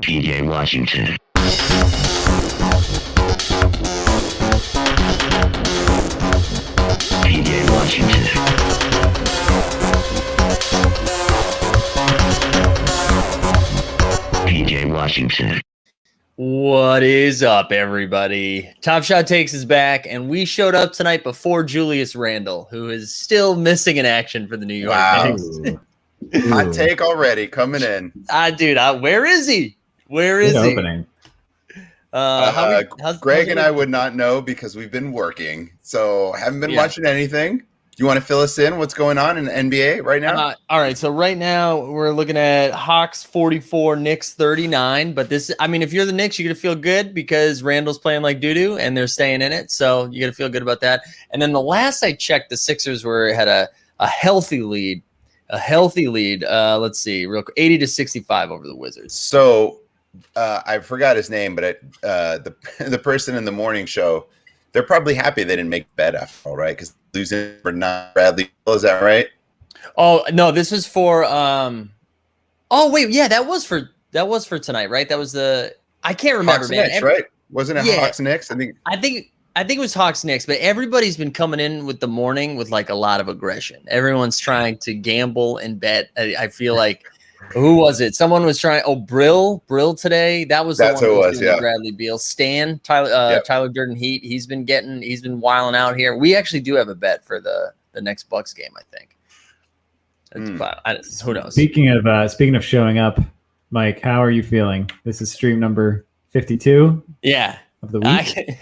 PJ Washington. PJ Washington. PJ Washington. What is up, everybody? Top Shot Takes is back, and we showed up tonight before Julius Randle, who is still missing in action for the New York Knicks. Hot take already coming in. Dude, where is he? Where is he? Opening. Greg and I would not know because we've been working, so haven't been watching anything. Do you want to fill us in? What's going on in the NBA right now? All right, so right now we're looking at Hawks 44, Knicks 39. But this, I mean, if you're the Knicks, you're gonna feel good because Randall's playing like doo-doo and they're staying in it, so you gotta feel good about that. And then the last I checked, the Sixers had a healthy lead. Let's see, real quick, 80-65 over the Wizards. So I forgot his name, but the person in the morning show, they're probably happy they didn't make the bet after all, right? Because losing for not Bradley, is that right? Oh no, this was for oh wait, yeah, that was for tonight, right? That was I can't remember, Hawks man. Knicks, right? Wasn't it Hawks Knicks? I think it was Hawks Knicks, but everybody's been coming in with the morning with like a lot of aggression. Everyone's trying to gamble and bet. I feel like who was it? Someone was trying. Oh, Brill today. That's who it was. Yeah, Bradley Beal, Stan, Tyler Durden Heat. He's been wilding out here. We actually do have a bet for the next Bucks game, I think. Who knows? Speaking of showing up, Mike, how are you feeling? This is stream number 52. Yeah. Of the week.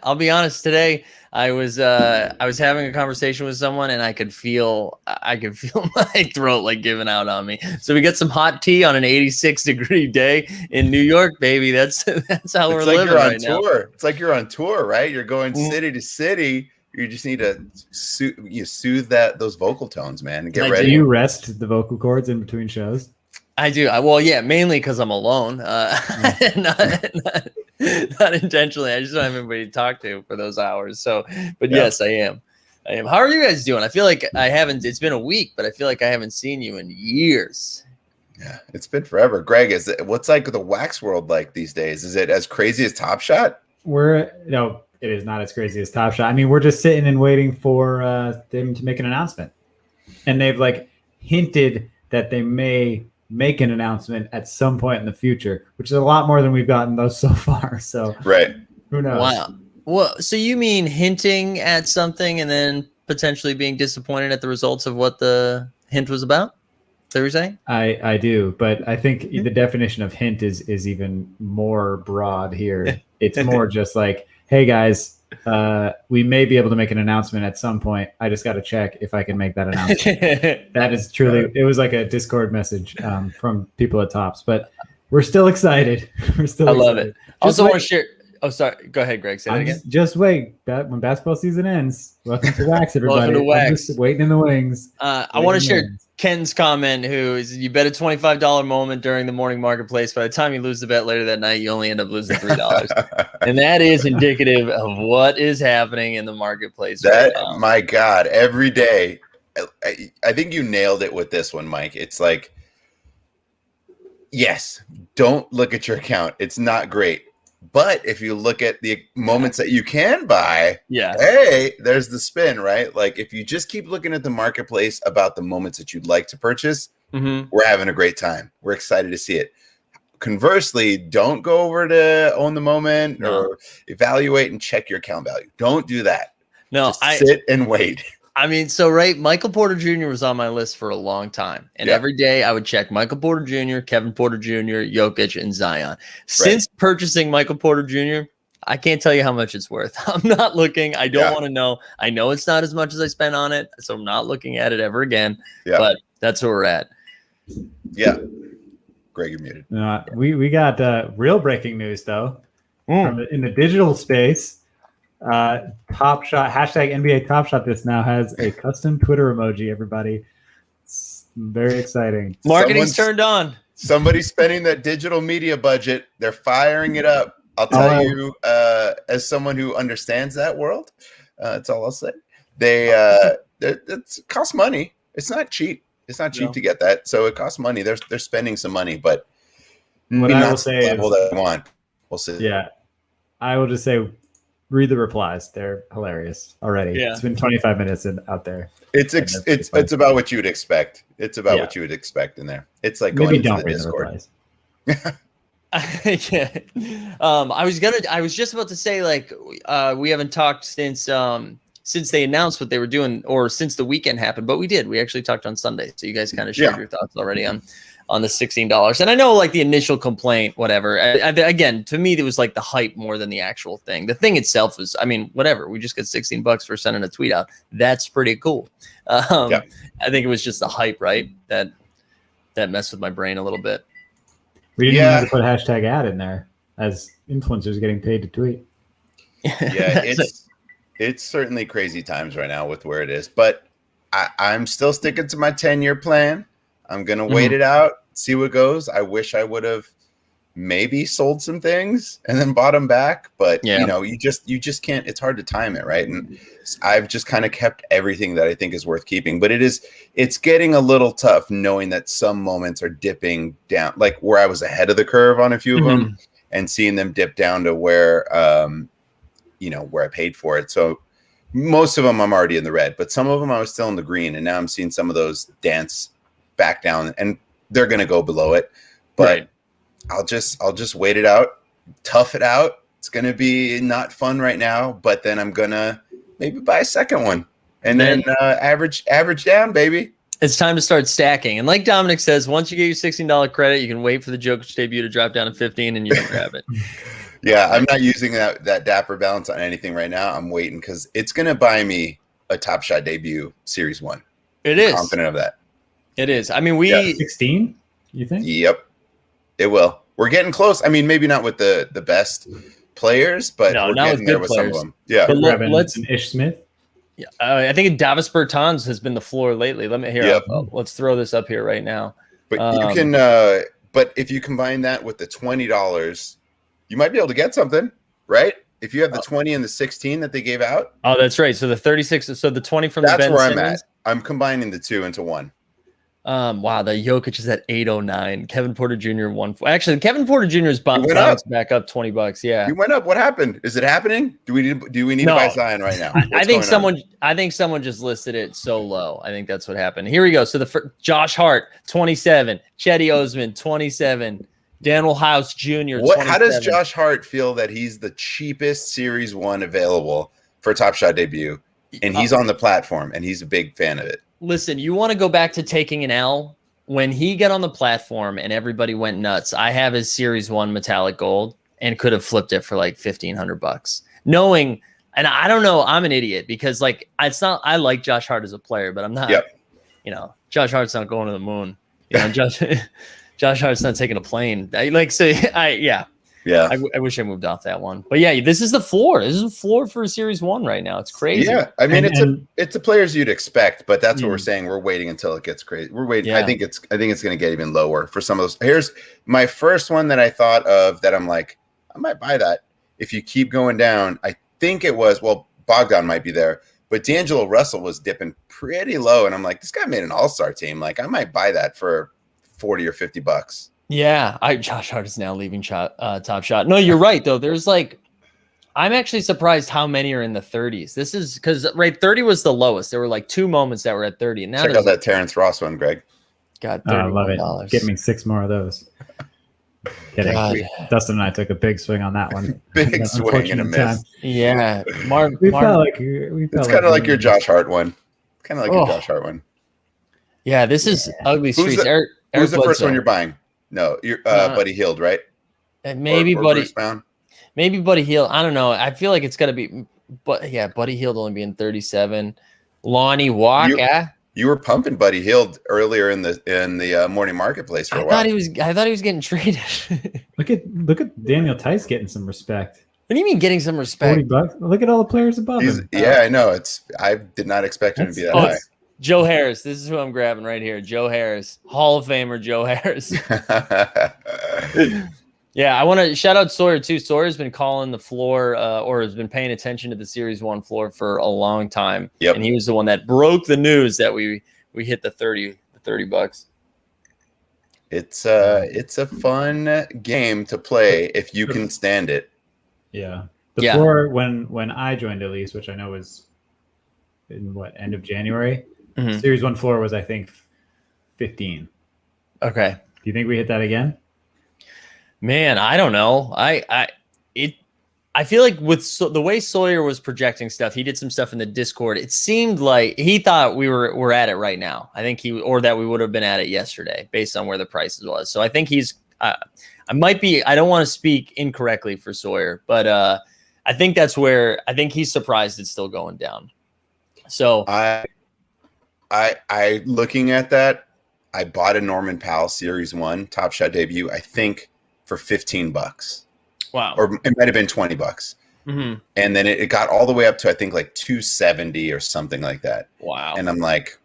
I'll be honest. Today, I was having a conversation with someone, and I could feel my throat like giving out on me. So we get some hot tea on an 86-degree day in New York, baby. That's how we're living right now. It's like you're on tour, right? You're going city to city. You just need to soothe those vocal tones, man, and get ready. Do you rest the vocal cords in between shows? I do. Mainly because I'm alone. Not intentionally. I just don't have anybody to talk to for those hours. So, but yes, I am. How are you guys doing? I feel like it's been a week, but I feel like I haven't seen you in years. Yeah, it's been forever. Greg, what's like the wax world like these days? Is it as crazy as Top Shot? No, it is not as crazy as Top Shot. I mean, we're just sitting and waiting for them to make an announcement. And they've like hinted that they may make an announcement at some point in the future, which is a lot more than we've gotten those so far. So right, who knows? Wow. Well, so you mean hinting at something and then potentially being disappointed at the results of what the hint was about? Is that what you're saying? I do, but I think the definition of hint is even more broad here. It's more just like, hey guys, we may be able to make an announcement at some point. I just got to check if I can make that announcement. That is truly, it was like a Discord message from people at Tops, but we're still excited. I love it. Also want to share. Oh, sorry. Go ahead, Greg. Say that again. Just wait. When basketball season ends, welcome to Wax, everybody. Welcome to Wax. I'm just waiting in the wings. I want to share Ken's comment, who is, you bet a $25 moment during the morning marketplace. By the time you lose the bet later that night, you only end up losing $3. And that is indicative of what is happening in the marketplace. My God, every day. I think you nailed it with this one, Mike. It's like, yes, don't look at your account. It's not great. But if you look at the moments that you can buy, hey, there's the spin, right? Like if you just keep looking at the marketplace about the moments that you'd like to purchase, we're having a great time. We're excited to see it. Conversely, don't go over to own the moment or evaluate and check your account value. Don't do that. No, just sit and wait. I mean, Michael Porter Jr. was on my list for a long time. And every day I would check Michael Porter Jr., Kevin Porter Jr., Jokic, and Zion. Since purchasing Michael Porter Jr., I can't tell you how much it's worth. I'm not looking. I don't want to know. I know it's not as much as I spent on it, so I'm not looking at it ever again. Yeah. But that's where we're at. Yeah. Greg, you're muted. We got real breaking news, though, in the digital space. Top Shot hashtag NBA Top Shot. This now has a custom Twitter emoji. Everybody, it's very exciting. Marketing's turned on. Somebody's spending that digital media budget. They're firing it up. I'll tell you, as someone who understands that world, that's all I'll say. It costs money. It's not cheap. It's not cheap to get that. So it costs money. They're spending some money, but What Maybe I not will to say the level is, that I want. We'll see. yeah, I will just say, read the replies. They're hilarious already. Yeah. It's been 25 minutes out there. It's about what you would expect. It's about Yeah. what you would expect in there. It's like Maybe going into don't the read Discord. the replies. Yeah. I was just about to say, like, we haven't talked since they announced what they were doing, or since the weekend happened, but we actually talked on Sunday. So you guys kind of shared your thoughts already on the $16. And I know, like, the initial complaint, whatever, again, to me, it was like the hype more than the actual thing. The thing itself is, I mean, whatever, we just got $16 for sending a tweet out. That's pretty cool. I think it was just the hype, right? That messed with my brain a little bit. We didn't even have to put hashtag ad in there as influencers getting paid to tweet. Yeah, it's certainly crazy times right now with where it is, but I'm still sticking to my 10-year plan. I'm gonna wait it out, see what goes. I wish I would have maybe sold some things and then bought them back, but you know, you just can't. It's hard to time it, right? And I've just kind of kept everything that I think is worth keeping, but it's getting a little tough knowing that some moments are dipping down, like where I was ahead of the curve on a few of them, and seeing them dip down to where where I paid for it. So most of them I'm already in the red, but some of them I was still in the green, and now I'm seeing some of those dance back down, and they're going to go below it. But I'll just wait it out, tough it out. It's going to be not fun right now, but then I'm going to maybe buy a second one and then average down, baby. It's time to start stacking. And like Dominic says, once you get your $16 credit, you can wait for the Jokic debut to drop down to 15 and you can grab it. Yeah, I'm not using that Dapper balance on anything right now. I'm waiting because it's going to buy me a Top Shot debut Series 1. It is. I'm confident of that. It is. I mean, 16, you think? Yep, it will. We're getting close. I mean, maybe not with the best players, but we're getting there with some of them. Yeah. But let's Ish Smith. Yeah, I think Davis Bertans has been the floor lately. Let me hear. Let's throw this up here right now. But you can. But if you combine that with the $20, you might be able to get something, right? If you have the 20 and the 16 that they gave out. Oh, that's right. So the 36. So the 20 from that's the Ben where Simmons. I'm at. I'm combining the two into one. Wow, the Jokic is at 809. Kevin Porter Jr. 1. Actually, Kevin Porter Jr. is bounced back up $20. Yeah, he went up. What happened? Is it happening? Do we need to buy Zion right now? I think someone just listed it so low. I think that's what happened. Here we go. So Josh Hart 27, Chetty Osman 27, Daniel House Jr. How does Josh Hart feel that he's the cheapest Series 1 available for Top Shot debut, and he's on the platform and he's a big fan of it? Listen, you want to go back to taking an L? When he got on the platform and everybody went nuts, I have his Series 1 metallic gold and could have flipped it for like $1,500. Knowing, and I don't know, I'm an idiot because like it's not. I like Josh Hart as a player, but I'm not. Josh Hart's not going to the moon. Josh Hart's not taking a plane. I wish I moved off that one. But yeah, this is the floor. This is the floor for Series 1 right now. It's crazy. Yeah, I mean, it's a players you'd expect, but that's what we're saying. We're waiting until it gets crazy. We're waiting. Yeah. I think it's going to get even lower for some of those. Here's my first one that I thought of that I'm like, I might buy that if you keep going down. I think it was, Bogdan might be there, but D'Angelo Russell was dipping pretty low, and I'm like, this guy made an all-star team. Like, I might buy that for $40 or $50. Yeah, Josh Hart is now leaving Top Shot. No, you're right though. There's like, I'm actually surprised how many are in the 30s. This is because 30 was the lowest. There were like 2 moments that were at 30. And now check out that Terrence Ross one, Greg. God, I love it. Get me 6 more of those. Kidding. Dustin and I took a big swing on that one. Big swing and a miss. Yeah, we felt like it's kind of like your Josh Hart one. Kind of like your Josh Hart one. Yeah, this is ugly streets. Who's the first one you're buying? No, you're Buddy Hield, right? Maybe Buddy Hield. I don't know. I feel like it's got to be, but yeah, Buddy Hield only being 37. Lonnie Walker. You were pumping Buddy Hield earlier in the morning marketplace for a while. I thought he was getting traded. Look at Daniel Tice getting some respect. What do you mean getting some respect? $40. Look at all the players above him. Yeah, I know. I did not expect him to be that high. Joe Harris. This is who I'm grabbing right here. Joe Harris. Hall of Famer Joe Harris. Yeah, I want to shout out Sawyer too. Sawyer's been calling the floor or has been paying attention to the Series 1 floor for a long time. Yep. And he was the one that broke the news that we hit the $30. It's a fun game to play if you can stand it. Yeah. The floor when I joined, at least, which I know was in end of January. Mm-hmm. Series 1 floor was, I think, 15. Okay. Do you think we hit that again? Man, I don't know. I feel like with the way Sawyer was projecting stuff, he did some stuff in the Discord. It seemed like he thought we're at it right now. I think that we would have been at it yesterday based on where the prices was. So I think he's I might be, I don't want to speak incorrectly for Sawyer, but I think that's where I think he's surprised it's still going down. So I looking at that, I bought a Norman Powell Series 1 Top Shot debut, I think for $15. Wow. Or it might have been $20. Mm-hmm. And then it got all the way up to, I think, like 270 or something like that. Wow. And I'm like,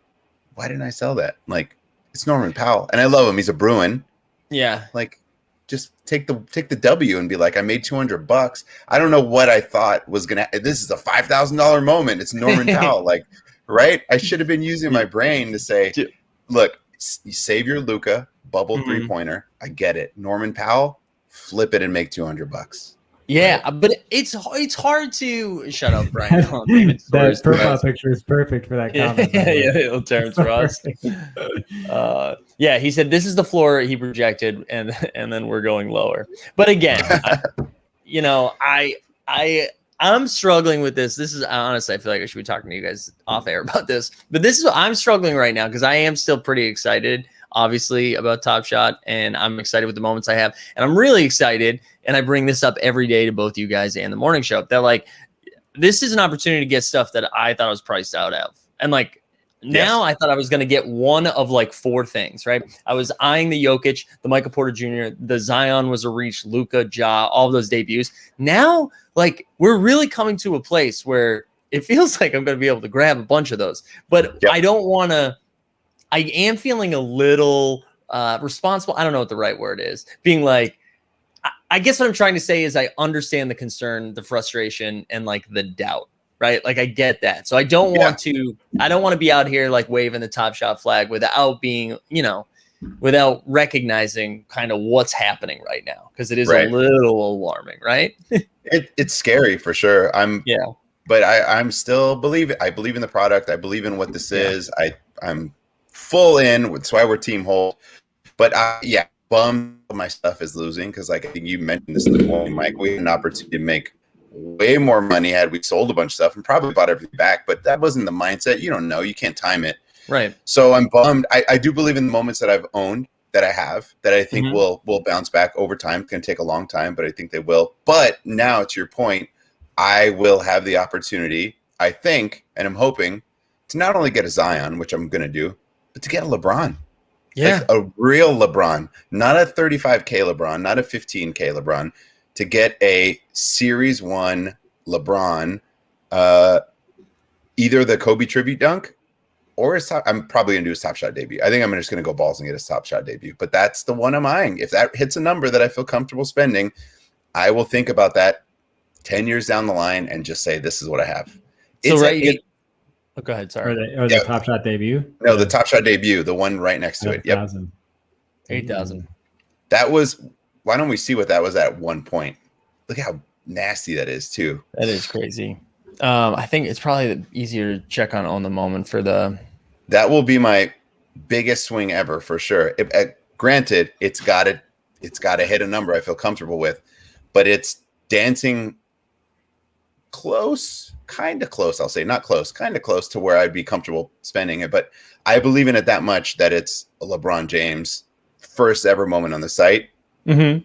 why didn't I sell that? Like, it's Norman Powell. And I love him. He's a Bruin. Yeah. Like, just take the W and be like, I made $200. I don't know what I thought was going to, this is a $5,000 moment. It's Norman Powell. Like, right? I should have been using my brain to say, look, you save your Luka bubble 3-pointer. I get it. Norman Powell, flip it and make $200. Yeah, right? But it's hard to shut up, Brian. That profile picture is perfect for that comment. Yeah, Terrence Ross. Yeah, he said this is the floor he projected, and then we're going lower. But again, I'm struggling with this. This is honestly, I feel like I should be talking to you guys off air about this. But this is what I'm struggling right now because I am still pretty excited, obviously, about Top Shot, and I'm excited with the moments I have, and I'm really excited. And I bring this up every day to both you guys and the morning show. That like, this is an opportunity to get stuff that I thought I was priced out of, and like. Now I thought I was going to get one of like 4 things, right? I was eyeing the Jokic, the Michael Porter Jr., the Zion was a reach, Luka, Ja, all of those debuts. Now, like, we're really coming to a place where it feels like I'm going to be able to grab a bunch of those. But I don't want to – I am feeling a little responsible. I don't know what the right word is. Being like – I guess what I'm trying to say is I understand the concern, the frustration, and like the doubt. Right. Like I get that. So I don't want to be out here like waving the Top Shot flag without being, without recognizing kind of what's happening right now. Cause it is a little alarming, right? It's scary for sure. But I'm still I believe in the product. I believe in what this is. I'm full in. That's why we're team hold. But bummed my stuff is losing. Cause like, I think you mentioned this in the morning, Mike, we had an opportunity to make way more money had we sold a bunch of stuff and probably bought everything back, but that wasn't the mindset. You don't know, you can't time it. Right. So I'm bummed. I do believe in the moments that I've owned that I have that I think will bounce back over time. It's going to take a long time, but I think they will. But now to your point, I will have the opportunity, I think, and I'm hoping to not only get a Zion, which I'm going to do, but to get a LeBron. Yeah. Like a real LeBron, not a 35K LeBron, not a 15K LeBron. To get a Series 1 LeBron, either the Kobe tribute dunk or I'm probably going to do his Top Shot debut. I think I'm just going to go balls and get his Top Shot debut. But that's the one I'm eyeing. If that hits a number that I feel comfortable spending, I will think about that 10 years down the line and just say, this is what I have. So go ahead. Sorry. Or the Top Shot debut? No, the Top Shot debut, the one right next to it. Yep. 8,000. That was... Why don't we see what that was at one point? Look how nasty that is, too. That is crazy. I think it's probably easier to check on the moment for the. That will be my biggest swing ever for sure. Granted, it's got to hit a number I feel comfortable with, but it's dancing close, kind of close. I'll say not close, kind of close to where I'd be comfortable spending it. But I believe in it that much that it's a LeBron James first ever moment on the site. Mm-hmm.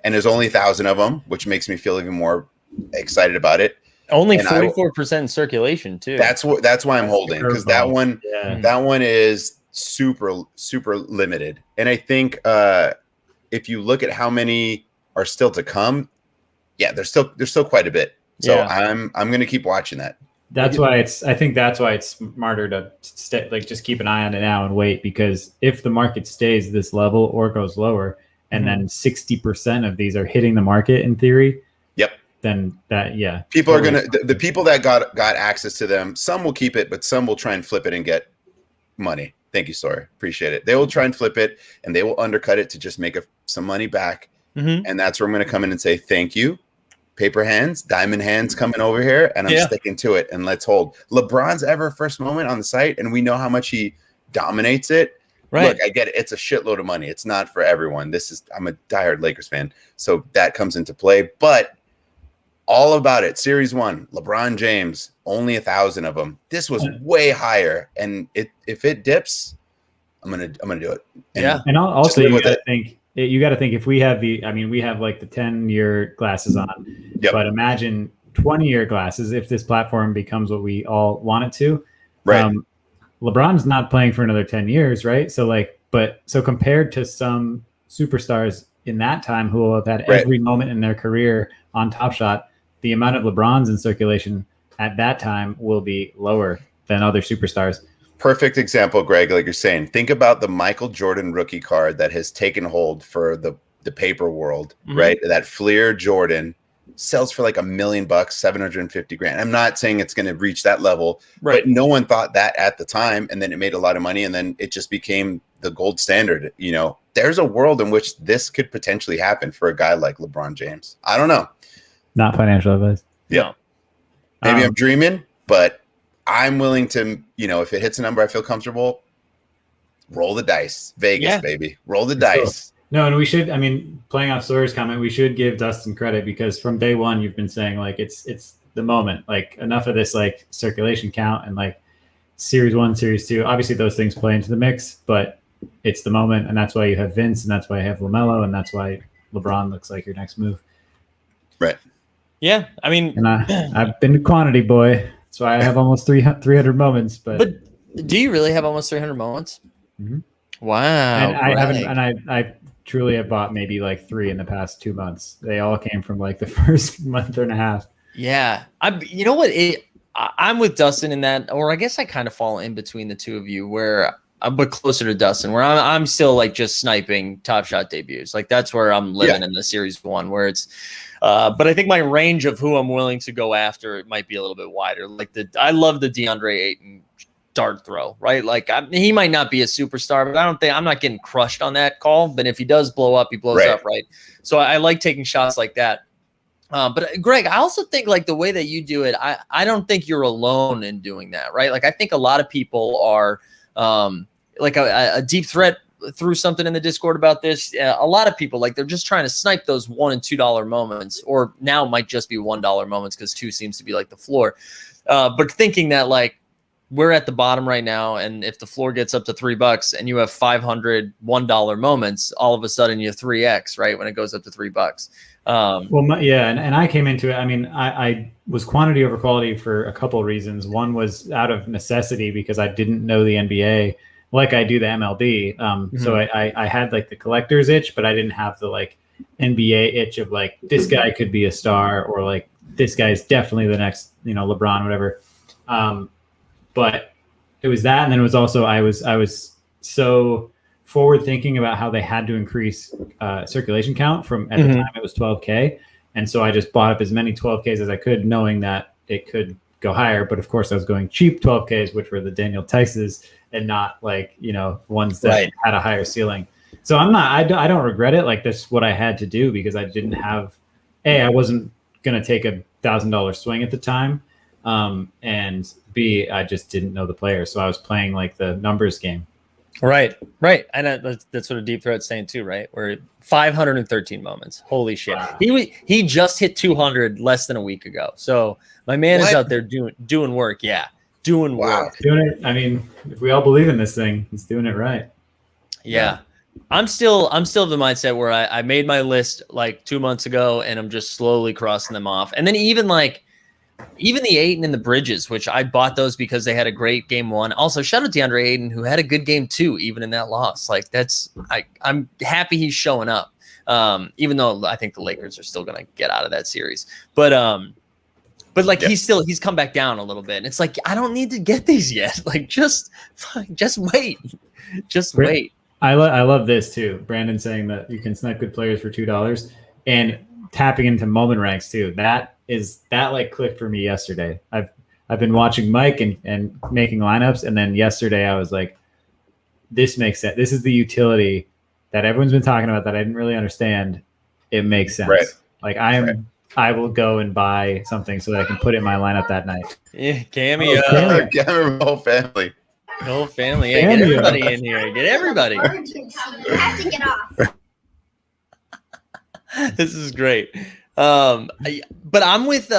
And there's only 1,000 of them, which makes me feel even more excited about it. Only 44% in circulation too. That's why I'm holding, because that one is super, super limited. And I think if you look at how many are still to come, there's still quite a bit. So I'm going to keep watching that. I think that's why it's smarter to just keep an eye on it now and wait, because if the market stays this level or goes lower, and then 60% of these are hitting the market in theory. Yep. Then people are the people that got access to them. Some will keep it, but some will try and flip it and get money. Thank you, Sawyer. Appreciate it. They will try and flip it, and they will undercut it to just make some money back. And that's where I'm going to come in and say, thank you. Paper hands, diamond hands coming over here, and I'm sticking to it, and let's hold. LeBron's ever first moment on the site, and we know how much he dominates it. Right. Look, I get it. It's a shitload of money. It's not for everyone. I'm a diehard Lakers fan, so that comes into play. But all about it. Series 1, LeBron James, only 1,000 of them. This was way higher, and if it dips, I'm gonna do it. And also you got to think if we have we have like the 10-year glasses on, but imagine 20-year glasses if this platform becomes what we all want it to. Right. LeBron's not playing for another 10 years, right? So compared to some superstars in that time who will have had every moment in their career on Top Shot, the amount of LeBrons in circulation at that time will be lower than other superstars. Perfect example, Greg, like you're saying. Think about the Michael Jordan rookie card that has taken hold for the paper world, right? That Fleer Jordan sells for like $1 million, $750,000. I'm not saying it's going to reach that level, but no one thought that at the time. And then it made a lot of money, and then it just became the gold standard. You know, there's a world in which this could potentially happen for a guy like LeBron James. I don't know. Not financial advice. Yeah. Maybe I'm dreaming, but I'm willing to, if it hits a number I feel comfortable, roll the dice. Vegas, baby. Roll the dice. No, and we should, playing off Sawyer's comment, we should give Dustin credit because from day one, you've been saying like, it's the moment, like enough of this like circulation count and like series 1, series 2, obviously those things play into the mix, but it's the moment. And that's why you have Vince, and that's why you have LaMelo, and that's why LeBron looks like your next move. Right. Yeah. And I've been a quantity boy. So I have almost 300 moments, but do you really have almost 300 moments? Mm-hmm. Wow! And I haven't, and I truly have bought maybe like 3 in the past 2 months. They all came from like the first month and a half. Yeah, you know what? I'm with Dustin in that, or I guess I kind of fall in between the two of you, where I'm but closer to Dustin, where I'm still like just sniping Top Shot debuts. Like that's where I'm living in the series 1, where it's. But I think my range of who I'm willing to go after might be a little bit wider. Like I love the DeAndre Ayton dart throw, right? Like he might not be a superstar, but I'm not getting crushed on that call. But if he does blow up, he blows up, right? So I like taking shots like that. But Greg, I also think like the way that you do it, I don't think you're alone in doing that, right? Like I think a lot of people are like a deep threat threw something in the Discord about this. A lot of people like they're just trying to snipe those $1 and $2 moments, or now might just be $1 moments because 2 seems to be like the floor. But thinking that like we're at the bottom right now, and if the floor gets up to $3 and you have 500 $1 moments, all of a sudden you 3x, right? When it goes up to $3. And I came into it. I was quantity over quality for a couple of reasons. One was out of necessity because I didn't know the NBA like I do the MLB. So I had like the collector's itch, but I didn't have the like NBA itch of like, this guy could be a star, or like, this guy's definitely the next, LeBron, whatever. But it was that. And then it was also, I was so forward thinking about how they had to increase circulation count from at the time it was 12K. And so I just bought up as many 12Ks as I could, knowing that it could go higher. But of course I was going cheap 12Ks, which were the Daniel Tice's, and not like, ones that had a higher ceiling. So I don't regret it. Like that's what I had to do because I didn't have, I wasn't going to take $1,000 swing at the time. And B, I just didn't know the player. So I was playing like the numbers game. Right. And that's what a deep threat's saying too, right? Where 513 moments. Holy shit. Wow. He just hit 200 less than a week ago. So my man is out there doing work. Yeah. Doing work. Doing it. If we all believe in this thing, he's doing it right. Yeah. I'm still of the mindset where I made my list like 2 months ago, and I'm just slowly crossing them off. And then even the Ayton and the Bridges, which I bought those because they had a great game 1. Also, shout out to DeAndre Ayton, who had a good game 2, even in that loss. Like I'm happy he's showing up. Even though I think the Lakers are still going to get out of that series, but like he's come back down a little bit. And it's like, I don't need to get these yet. Like just wait. Just wait. I love this too. Brandon saying that you can snipe good players for $2 and tapping into moment ranks too. That like clicked for me yesterday. I've been watching Mike and making lineups. And then yesterday I was like, this makes sense. This is the utility that everyone's been talking about that I didn't really understand. It makes sense. Right. Like I will go and buy something so that I can put it in my lineup that night. Yeah, Cameo. Cameo, whole family. The whole family. Yeah, get everybody in here. Get everybody. I have to get off. This is great. But I'm with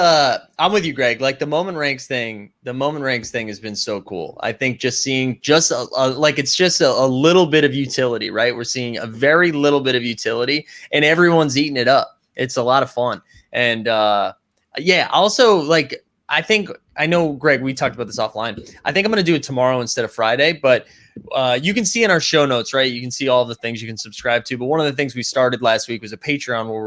you, Greg. Like the moment ranks thing has been so cool. I think just seeing it's just a little bit of utility, right? We're seeing a very little bit of utility and everyone's eating it up. It's a lot of fun. And also like, I know, Greg, we talked about this offline. I think I'm going to do it tomorrow instead of Friday, but you can see in our show notes, right? You can see all the things you can subscribe to. But one of the things we started last week was a Patreon where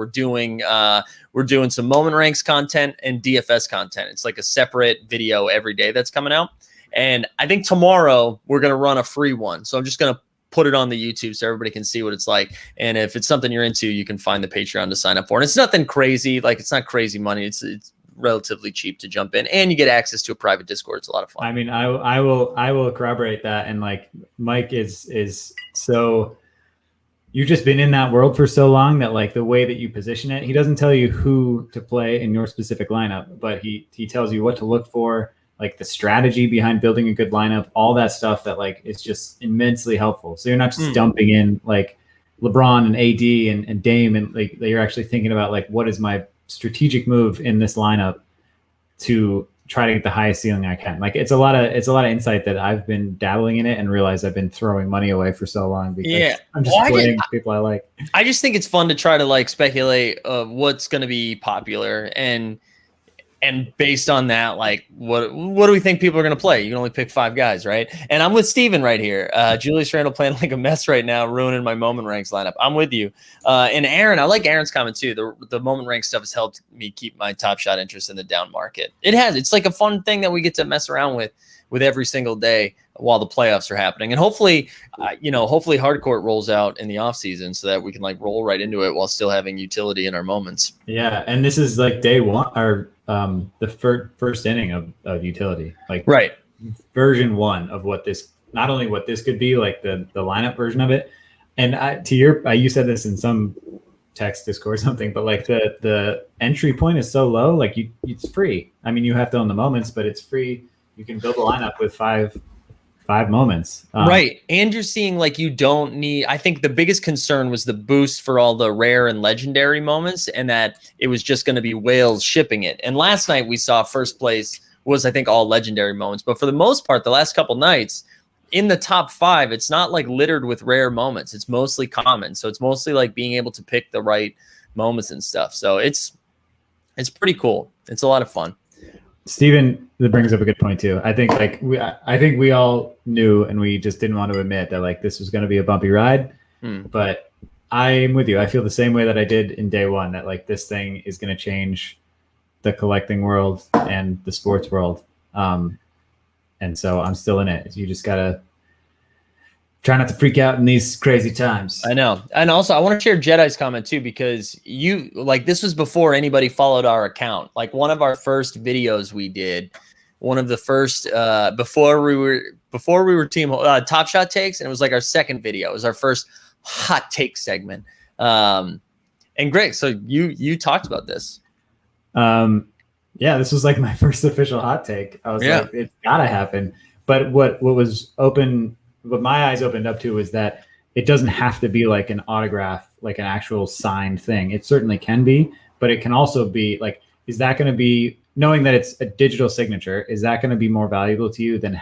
we're doing some moment ranks content and DFS content. It's like a separate video every day that's coming out. And I think tomorrow we're going to run a free one. So I'm just going to put it on the YouTube so everybody can see what it's like. And if it's something you're into, you can find the Patreon to sign up for. And it's nothing crazy. Like it's not crazy money. It's relatively cheap to jump in, and you get access to a private Discord. It's a lot of fun. I mean, I will corroborate that. And like Mike is so, you've just been in that world for so long that like the way that you position it, he doesn't tell you who to play in your specific lineup, but he tells you what to look for, like the strategy behind building a good lineup, all that stuff that like is just immensely helpful. So you're not just dumping in like LeBron and AD and Dame, and like you're actually thinking about like, what is my strategic move in this lineup to try to get the highest ceiling I can. Like it's a lot of insight that I've been dabbling in it and realized I've been throwing money away for so long because I'm just playing people I like. I just think it's fun to try to like speculate of what's going to be popular and based on that, like what do we think people are going to play? You can only pick 5 guys, right? And I'm with Steven right here. Julius Randle playing like a mess right now, ruining my moment ranks lineup. I'm with you. And Aaron, I like Aaron's comment too. The moment rank stuff has helped me keep my top shot interest in the down market. It has. It's like a fun thing that we get to mess around with every single day while the playoffs are happening. And hopefully, hopefully hardcourt rolls out in the off season so that we can like roll right into it while still having utility in our moments. Yeah. And this is like day one or the first inning of utility, like right. Version 1 of what this, not only what this could be, like the lineup version of it. And you said this in some text Discord or something, but like the entry point is so low, like it's free. I mean, you have to own the moments, but it's free. You can build a lineup with five moments. Right. And you're seeing like you don't need, I think the biggest concern was the boost for all the rare and legendary moments and that it was just going to be whales shipping it. And last night we saw first place was, I think, all legendary moments. But for the most part, the last couple nights in the top 5, it's not like littered with rare moments. It's mostly common. So it's mostly like being able to pick the right moments and stuff. So it's pretty cool. It's a lot of fun. Steven, that brings up a good point too. I think we all knew and we just didn't want to admit that like this was going to be a bumpy ride. But I'm with you. I feel the same way that I did in day one, that like this thing is going to change the collecting world and the sports world. And so I'm still in it. You just got to try not to freak out in these crazy times. I know. And also I want to share Jedi's comment too, because this was before anybody followed our account. Like one of our first videos we did, one of the first, before we were team Top Shot takes. And it was like our second video. It was our first hot take segment. And Greg, so you talked about this. Yeah, this was like my first official hot take. I was like, it's gotta happen. But what my eyes opened up to was that it doesn't have to be like an autograph, like an actual signed thing. It certainly can be, but it can also be like, is that going to be, knowing that it's a digital signature, is that going to be more valuable to you than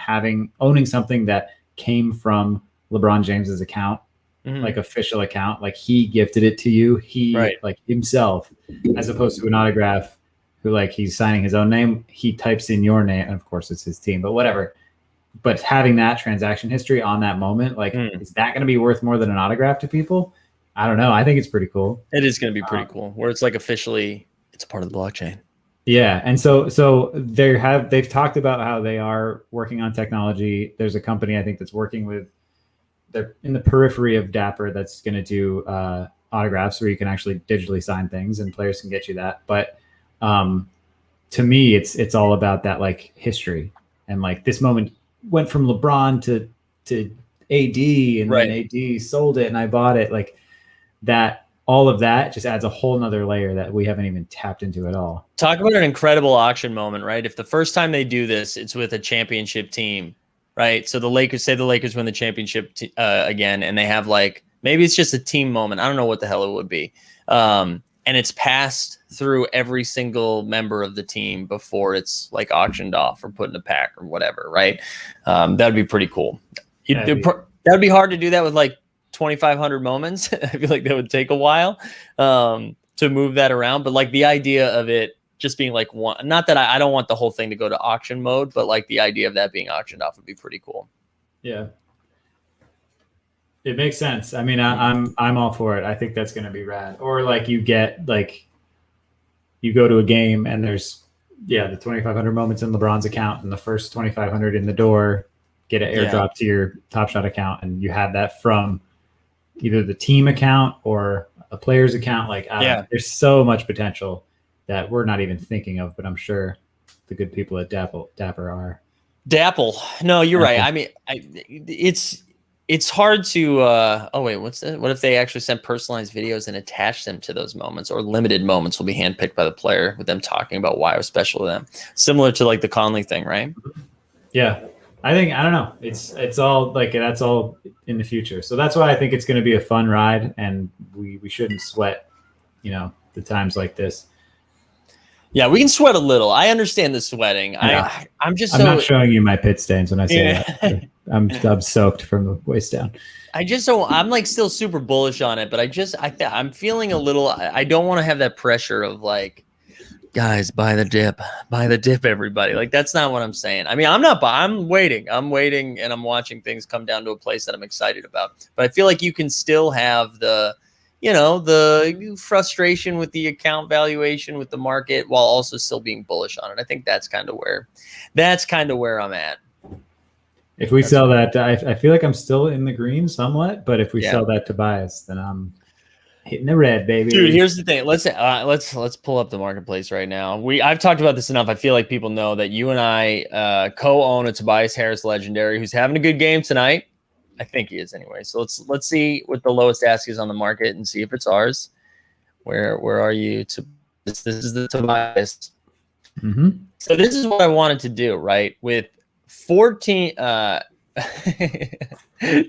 owning something that came from LeBron James's account, like official account, like he gifted it to you, like himself, as opposed to an autograph who like he's signing his own name, he types in your name, and of course it's his team, but whatever. But having that transaction history on that moment, like, is that going to be worth more than an autograph to people? I don't know. I think it's pretty cool. It is going to be pretty cool, where it's like officially, it's a part of the blockchain. Yeah, and so they've talked about how they are working on technology. There's a company I think that's working with, they're in the periphery of Dapper that's going to do autographs where you can actually digitally sign things and players can get you that. But to me, it's all about that like history and like this moment. Went from LeBron to AD, and then AD sold it and I bought it. Like that, all of that just adds a whole nother layer that we haven't even tapped into at all. Talk about an incredible auction moment, right? If the first time they do this, it's with a championship team, right? So the Lakers win the championship again, and they have like, maybe it's just a team moment. I don't know what the hell it would be. And it's passed through every single member of the team before it's like auctioned off or put in a pack or whatever, right? That'd be pretty cool. That would be hard to do that with like 2,500 moments. I feel like that would take a while to move that around. But like the idea of it just being like one, not that I don't want the whole thing to go to auction mode, but like the idea of that being auctioned off would be pretty cool. Yeah. It makes sense. I mean, I'm all for it. I think that's going to be rad. Or like you get like you go to a game and there's the 2,500 moments in LeBron's account and the first 2,500 in the door get an airdrop to your Top Shot account, and you have that from either the team account or a player's account. Like there's so much potential that we're not even thinking of, but I'm sure the good people at Dapper are. Dapple. No, you're right. I mean, it's hard to what's that? What if they actually sent personalized videos and attach them to those moments, or limited moments will be handpicked by the player with them talking about why it was special to them, similar to like the Conley thing, right? Yeah, I don't know. It's all like that's all in the future. So that's why I think it's going to be a fun ride, and we shouldn't sweat, the times like this. Yeah, we can sweat a little. I understand the sweating. Yeah. I'm not showing you my pit stains when I say that. I'm soaked from the waist down. I'm like still super bullish on it, but I'm feeling a little. I don't want to have that pressure of like, guys, buy the dip, everybody. Like that's not what I'm saying. I mean, I'm waiting, and I'm watching things come down to a place that I'm excited about. But I feel like you can still have the frustration with the account valuation with the market while also still being bullish on it. I think that's kind of where I'm at. If we sell that, I feel like I'm still in the green somewhat, but if we sell that Tobias, then I'm hitting the red, baby. Dude, here's the thing. Let's pull up the marketplace right now. I've talked about this enough. I feel like people know that you and I co-own a Tobias Harris legendary who's having a good game tonight. I think he is anyway. So let's see what the lowest ask is on the market and see if it's ours. Where are you? This is the Tobias. Mm-hmm. So this is what I wanted to do, right? With 14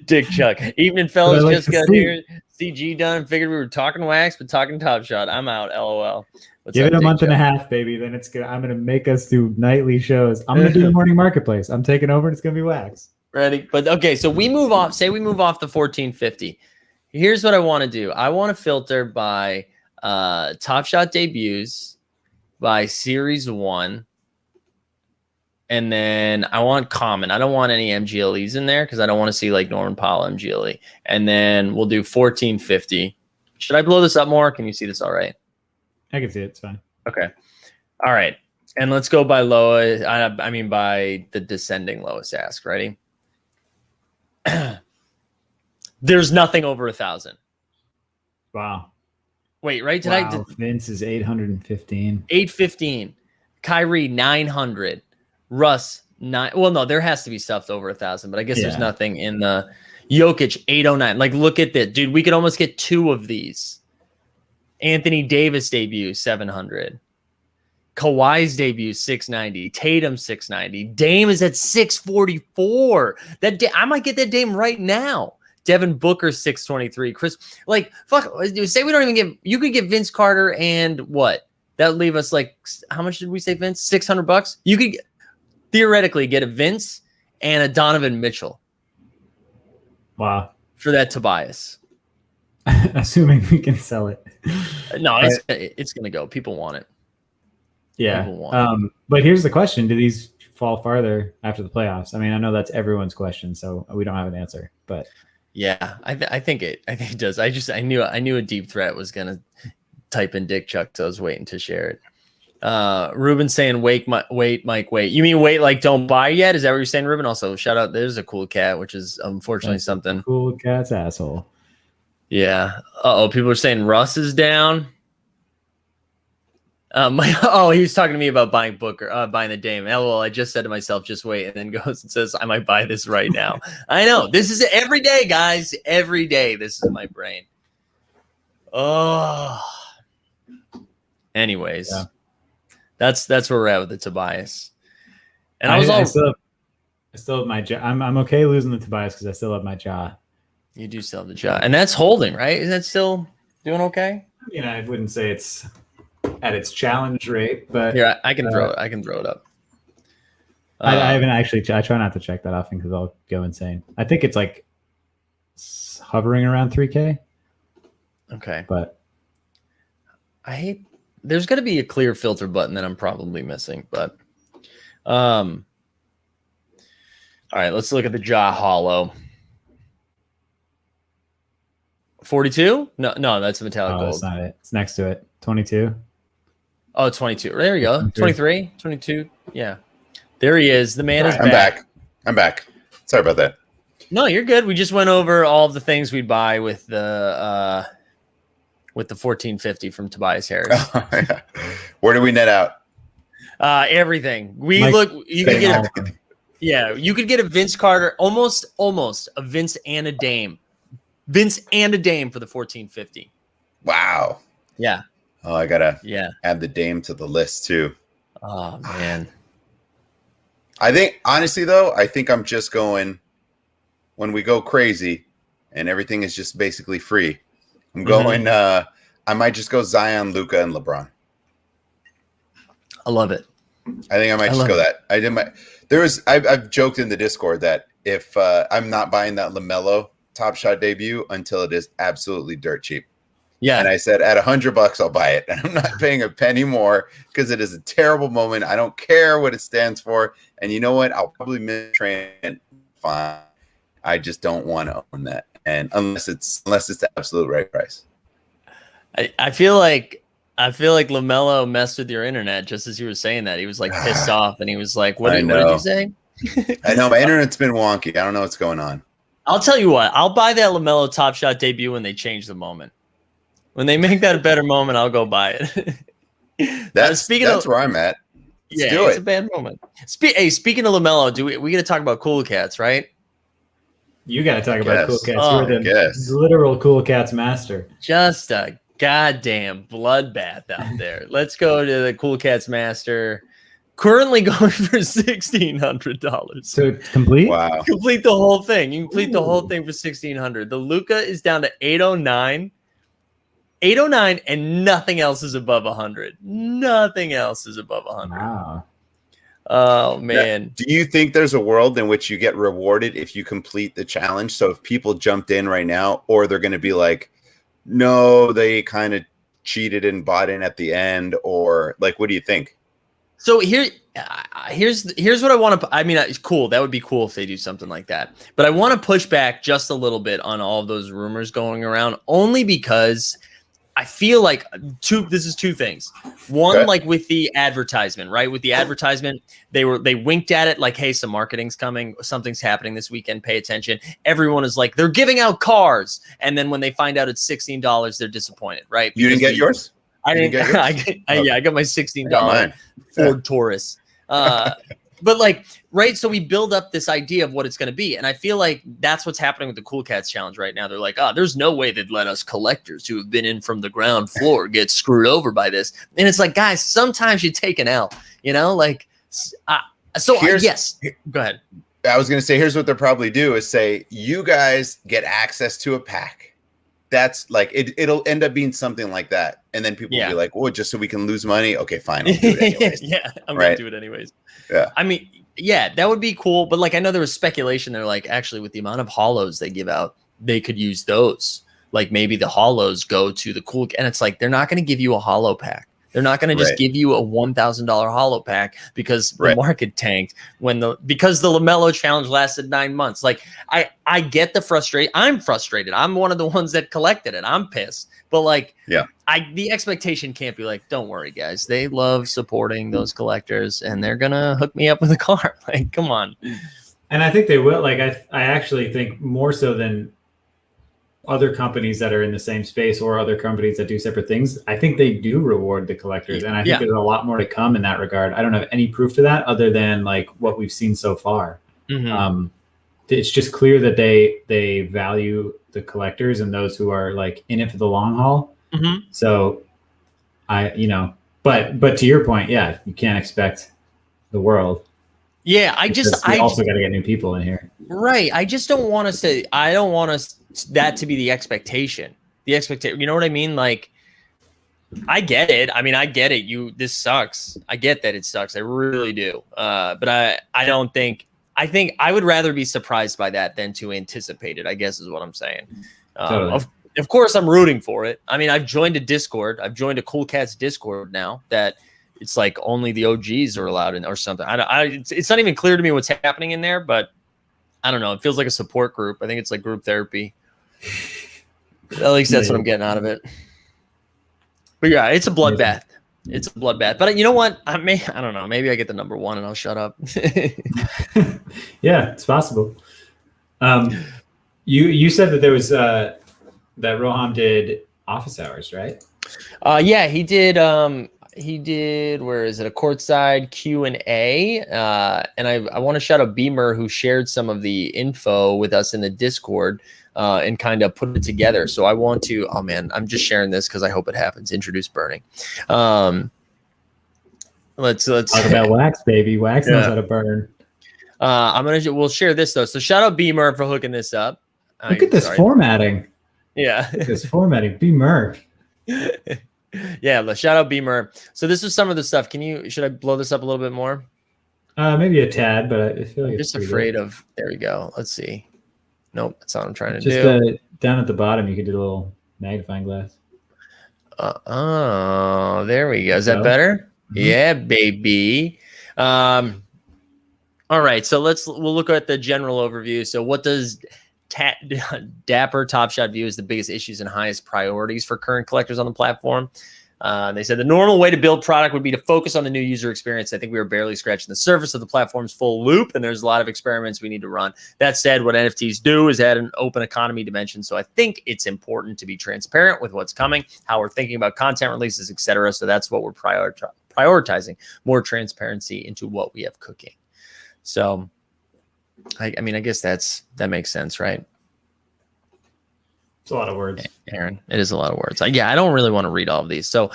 Dick Chuck. Evening, fellas. Just got here. CG done. Figured we were talking wax, but talking Top Shot. I'm out. LOL. Give it a month and a half, baby. Then I'm gonna make us do nightly shows. I'm gonna do the morning marketplace. I'm taking over, and it's gonna be wax. Ready? But okay, so we move off. Say we move off the 1450. Here's what I want to do. I want to filter by Top Shot debuts, by Series 1, and then I want common. I don't want any MGLEs in there because I don't want to see like Norman Powell MGLE. And then we'll do 1450. Should I blow this up more? Can you see this all right? I can see it. It's fine. Okay. All right. And let's go by lowest. I mean by the descending lowest ask. Ready? There's nothing over 1,000. Wow. Wait, right? Vince is 815. 815. Kyrie 900. Russ 9. Well, no, there has to be stuff over 1,000, but I guess there's nothing in the Jokic 809. Like, look at that, dude. We could almost get 2 of these. Anthony Davis debut 700. Kawhi's debut 690. Tatum 690. Dame is at 644. I might get that Dame right now. Devin Booker 623. Chris, like, fuck. Say we don't even get. You could get Vince Carter and what? That would leave us like, how much did we say, Vince? $600. You could theoretically get a Vince and a Donovan Mitchell. Wow. For that Tobias. Assuming we can sell it. No, it's gonna go. People want it. Yeah. But here's the question: do these fall farther after the playoffs? I mean, I know that's everyone's question, so we don't have an answer. But yeah, I think it does. I knew a deep threat was gonna type in Dick Chuck, so I was waiting to share it. Ruben saying, wait, Mike, wait. You mean wait, like don't buy yet? Is that what you're saying, Ruben? Also, shout out. There's a cool cat, which is unfortunately something. Cool cat's asshole. Yeah. People are saying Russ is down. He was talking to me about buying Booker, buying the Dame. LOL, I just said to myself, just wait, and then goes and says, I might buy this right now. I know. This is every day, guys. Every day. This is my brain. Oh. Anyways, that's where we're at with the Tobias. And I still have my jaw. I'm okay losing the Tobias because I still have my jaw. You do still have the jaw, and that's holding, right? Is that still doing okay? I wouldn't say it's at its challenge rate, but here I can throw it. I can throw it up. I haven't actually. I try not to check that often because I'll go insane. I think it's like hovering around 3K. Okay, but I hate. There's got to be a clear filter button that I'm probably missing, but all right, let's look at the jaw hollow. 42? No, that's a metallic gold. That's not it. It's next to it. 22. Oh, 22. There you go. 23, 22. Yeah. There he is. The man is back. I'm back. Sorry about that. No, you're good. We just went over all of the things we'd buy with the 1450 from Tobias Harris. Where do we net out? Everything. You could get you could get a Vince Carter, almost a Vince and a Dame. Vince and a Dame for the 1450. Wow. Yeah. Oh, I gotta add the Dame to the list too. Oh man. I think honestly though, I'm just going when we go crazy and everything is just basically free. I'm going I might just go Zion, Luka, and LeBron. I love it. I think I might just go that. I've joked in the Discord that if I'm not buying that LaMelo Top Shot debut until it is absolutely dirt cheap. Yeah. And I said at $100 I'll buy it. And I'm not paying a penny more because it is a terrible moment. I don't care what it stands for. And you know what? I'll probably miss train fine. I just don't want to own that. And unless it's the absolute right price. I feel like LaMelo messed with your internet just as you were saying that. He was like pissed off and he was like, what did you say? I know my internet's been wonky. I don't know what's going on. I'll tell you what, I'll buy that LaMelo Top Shot debut when they change the moment. When they make that a better moment, I'll go buy it. That's where I'm at. It's a bad moment. Speaking of LaMelo, we got to talk about Cool Cats, right? You got to talk about Cool Cats. You're the literal Cool Cats master. Just a goddamn bloodbath out there. Let's go to the Cool Cats master. Currently going for $1,600 to complete. Wow! Complete the whole thing. You complete the whole thing for $1,600. The Luka is down to 809. 809, and nothing else is above 100. Nothing else is above 100. Wow. Oh man! Now, do you think there's a world in which you get rewarded if you complete the challenge? So if people jumped in right now, or they're going to be like, no, they kind of cheated and bought in at the end, or like, what do you think? So here's what I want to. I mean, it's cool. That would be cool if they do something like that. But I want to push back just a little bit on all of those rumors going around, only because I feel like this is two things. One, like with the advertisement, right? With the advertisement, they winked at it like, hey, some marketing's coming, something's happening this weekend, pay attention. Everyone is like, they're giving out cars. And then when they find out it's $16, they're disappointed, right? You didn't get yours? I didn't. I got my $16 Ford Taurus. But like, right. So we build up this idea of what it's going to be. And I feel like that's what's happening with the Cool Cats challenge right now. They're like, there's no way they'd let us collectors who have been in from the ground floor get screwed over by this. And it's like, guys, sometimes you take an L, like, yes, go ahead. I was going to say, here's what they'll probably do is say, you guys get access to a pack. That's like, it'll end up being something like that. And then people will be like, just so we can lose money. Okay, fine. I'll do it anyways. I'm going to do it anyways. Yeah. I mean, that would be cool. But like, I know there was speculation. They're like, actually, with the amount of hollows they give out, they could use those. Like maybe the hollows go to the cool. And it's like, they're not going to give you a hollow pack. They're not going to just give you a $1,000 hollow pack because the market tanked because the LaMelo challenge lasted 9 months. Like I get the frustration. I'm frustrated. I'm one of the ones that collected it. I'm pissed. But like, the expectation can't be like, don't worry, guys. They love supporting those collectors and they're going to hook me up with a car. Like, come on. And I think they will. Like, I actually think more so than other companies that are in the same space or other companies that do separate things, I think they do reward the collectors. And I think there's a lot more to come in that regard. I don't have any proof to that other than like what we've seen so far. Mm-hmm. It's just clear that they value the collectors and those who are like in it for the long haul. Mm-hmm. So but to your point, yeah, you can't expect the world. Yeah, I also got to get new people in here. Right. I just don't want to say, I don't want that to be the expectation. You know what I mean? Like, I get it. I mean, I get it. This sucks. I get that it sucks. I really do. But I think I would rather be surprised by that than to anticipate it, I guess is what I'm saying. Totally. Of course, I'm rooting for it. I mean, I've joined a Discord. I've joined a Cool Cats Discord now that it's like only the OGs are allowed in or something. It's not even clear to me what's happening in there, but I don't know. It feels like a support group. I think it's like group therapy. At least that's what I'm getting out of it. But yeah, it's a bloodbath. It's a bloodbath. But you know what? I don't know. Maybe I get the number 1 and I'll shut up. Yeah, it's possible. You said that there was that Roham did office hours, right? Yeah, he did. He did, where is it? A courtside Q&A. And I want to shout out Beamer, who shared some of the info with us in the Discord and kind of put it together. So I want to, oh man, I'm just sharing this because I hope it happens. Introduce burning. Let's talk about Wax, baby. Wax knows how to burn. We'll share this though. So shout out Beamer for hooking this up. Look at this formatting. Yeah. Look at this formatting. Beamer. Yeah, shout out Beamer. So this is some of the stuff. Should I blow this up a little bit more? Maybe a tad, but I feel like I'm just afraid of. There we go. Let's see. Nope, that's not what I'm trying to do. Just down at the bottom, you could do a little magnifying glass. Oh, there we go. Is that better? Mm-hmm. Yeah, baby. All right, so we'll look at the general overview. So what does Dapper Top Shot view as the biggest issues and highest priorities for current collectors on the platform? They said the normal way to build product would be to focus on the new user experience. I think we are barely scratching the surface of the platform's full loop, and there's a lot of experiments we need to run. That said, what NFTs do is add an open economy dimension. So I think it's important to be transparent with what's coming, how we're thinking about content releases, etc. So that's what we're prioritizing, more transparency into what we have cooking. So I mean, I guess that makes sense, right? It's a lot of words, Aaron. It is a lot of words. Yeah, I don't really want to read all of these. So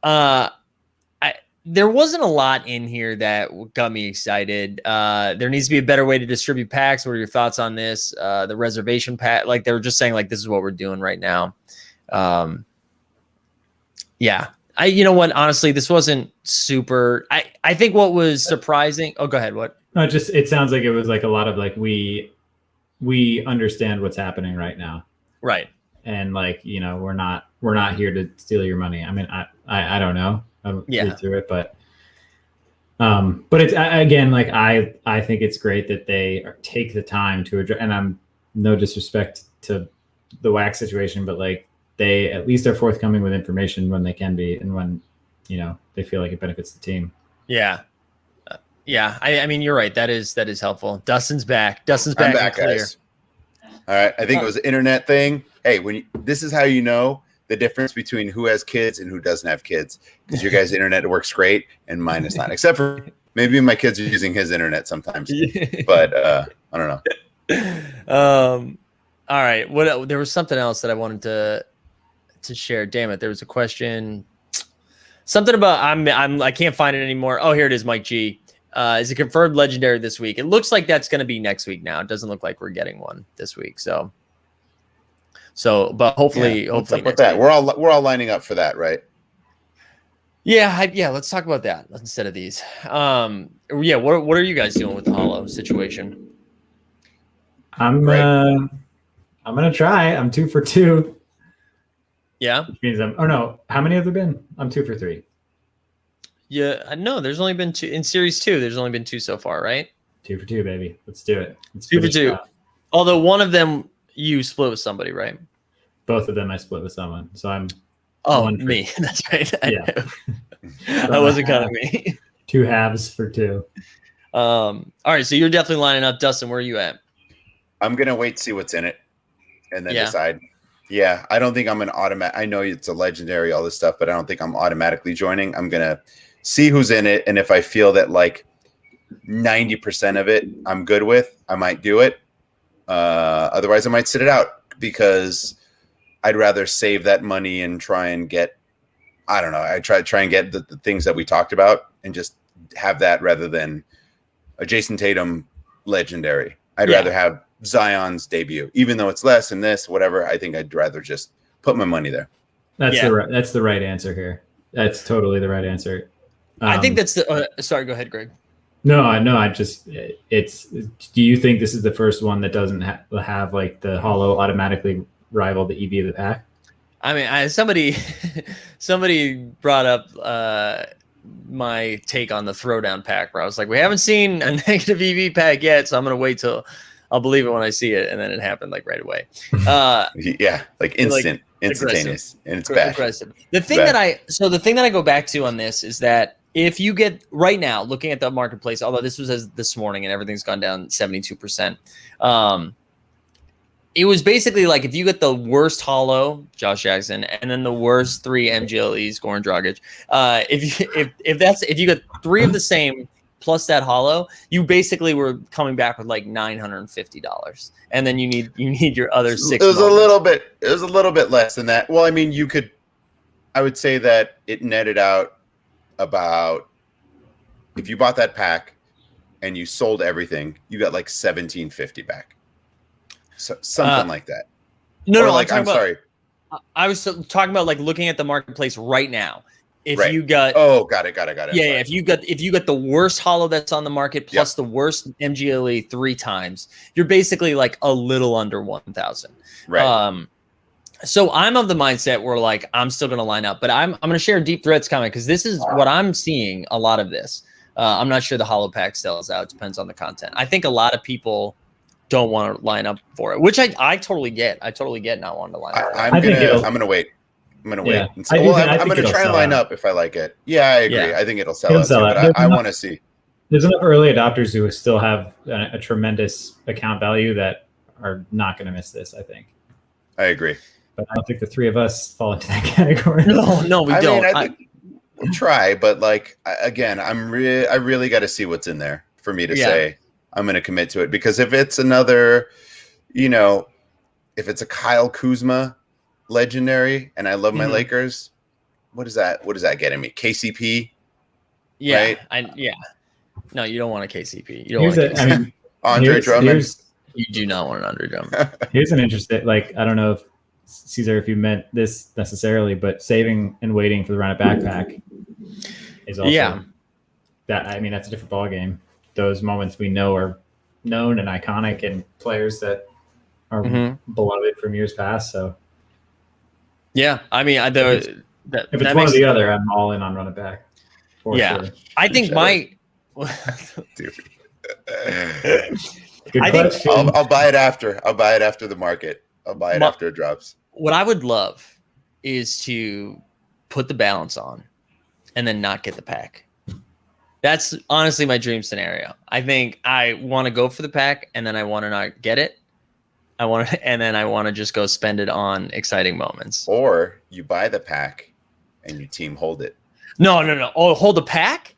there wasn't a lot in here that got me excited. There needs to be a better way to distribute packs. What are your thoughts on this? The reservation pack, like they were just saying, like, this is what we're doing right now. Yeah. You know what? Honestly, this wasn't super. I think what was surprising. Oh, go ahead. What? No, it sounds like it was like a lot of like we understand what's happening right now. Right. And like, you know, we're not here to steal your money. I mean, I don't know. I don't read through it, but it's again, like I think it's great that they take the time to address, and I'm no disrespect to the Wax situation, but like they at least are forthcoming with information when they can be, and when, you know, they feel like it benefits the team. Yeah. Yeah. I mean, you're right. That is helpful. Dustin's back. I'm back, guys. All right. I think it was an internet thing. Hey, this is how you know the difference between who has kids and who doesn't have kids, because your guys' internet works great and mine is not, except for maybe my kids are using his internet sometimes, but I don't know. All right. There was something else that I wanted to share. Damn it. There was a question. Something about I can't find it anymore. Oh, here it is, Mike G. Is it confirmed legendary this week? It looks like that's going to be next week now. It doesn't look like we're getting one this week. So, but hopefully, what's up with that? We're all lining up for that, right? Yeah. Let's talk about that instead of these. Yeah. What are you guys doing with the Hollow situation? I'm gonna try. I'm 2 for 2. Yeah. Which means how many have there been? I'm 2 for 3. Yeah, no, there's only been 2 in series 2. There's only been 2 so far, right? 2 for 2, baby. Let's do it. 2 for 2. Although one of them you split with somebody, right? Both of them I split with someone. So I'm. Oh, me. That's right. Yeah. That wasn't kind of me. 2 halves for 2. All right, so you're definitely lining up. Dustin, where are you at? I'm gonna wait to see what's in it. and then decide. Yeah, I don't think I'm an automatic. I know it's a legendary, all this stuff, but I don't think I'm automatically joining. I'm gonna see who's in it, and if I feel that like 90% of it I'm good with, I might do it. Otherwise, I might sit it out because I'd rather save that money and try and get. I don't know. I try and get the things that we talked about and just have that rather than a Jason Tatum legendary. I'd rather have Zion's debut, even though it's less and this, whatever. I think I'd rather just put my money there. That's the right answer here. That's totally the right answer. I think that's the. Sorry, go ahead, Greg. No. I just it's. Do you think this is the first one that doesn't have like the holo automatically rival the EV of the pack? I mean, somebody brought up my take on the throwdown pack, where I was like, we haven't seen a negative EV pack yet, so I'm gonna wait till I'll believe it when I see it, and then it happened like right away. Like instantaneous, and it's bad. Aggressive. The thing that I go back to on this is that if you get right now looking at the marketplace, although this was this morning and everything's gone down 72%. It was basically like if you get the worst holo, Josh Jackson, and then the worst 3 MGLEs, Goran Dragic. If you get 3 of the same plus that holo, you basically were coming back with like $950, and then you need your other 6. It was a little bit less than that. Well, I mean, I would say that it netted out about, if you bought that pack and you sold everything, you got like $1,750 back. So, something like that. No, like I'm sorry. I was talking about like looking at the marketplace right now. If you got got it. Yeah, if you got the worst holo that's on the market plus the worst MGLE 3 times, you're basically like a little under 1,000. Right. So I'm of the mindset where like I'm still going to line up, but I'm going to share a Deep Threats comment because this is what I'm seeing a lot of this. I'm not sure the holo pack sells out. It depends on the content. I think a lot of people don't want to line up for it, which I totally get. I totally get not wanting to line up. I'm gonna wait. I'm gonna wait. I'm gonna try and line up if I like it. Yeah, I agree. Yeah. I think it'll sell out. But I want to see. There's enough early adopters who still have a tremendous account value that are not going to miss this. I think. I agree. But I don't think the 3 of us fall into that category. No, we don't. I think we'll try, but like again, I really got to see what's in there for me to say I'm going to commit to it, because if it's another, if it's a Kyle Kuzma legendary and I love my Lakers, what is that getting me? KCP? Yeah. Right? No, you don't want a KCP. You don't want a KCP. Andre Drummond. You do not want an Andre Drummond. Here's an interesting, I don't know if Caesar, if you meant this necessarily, but saving and waiting for the run at backpack is also that's a different ball game. Those moments we know are known and iconic, and players that are beloved from years past. So, yeah, I mean, if it's one or the other, I'm all in on run it back. Sure. I think Good question. I'll buy it after. I'll buy it after the market. I'll buy it after it drops. What I would love is to put the balance on and then not get the pack. That's honestly my dream scenario. I think I want to go for the pack and then I want to not get it. And then I want to just go spend it on exciting moments. Or you buy the pack and your team hold it. No. Oh, hold the pack?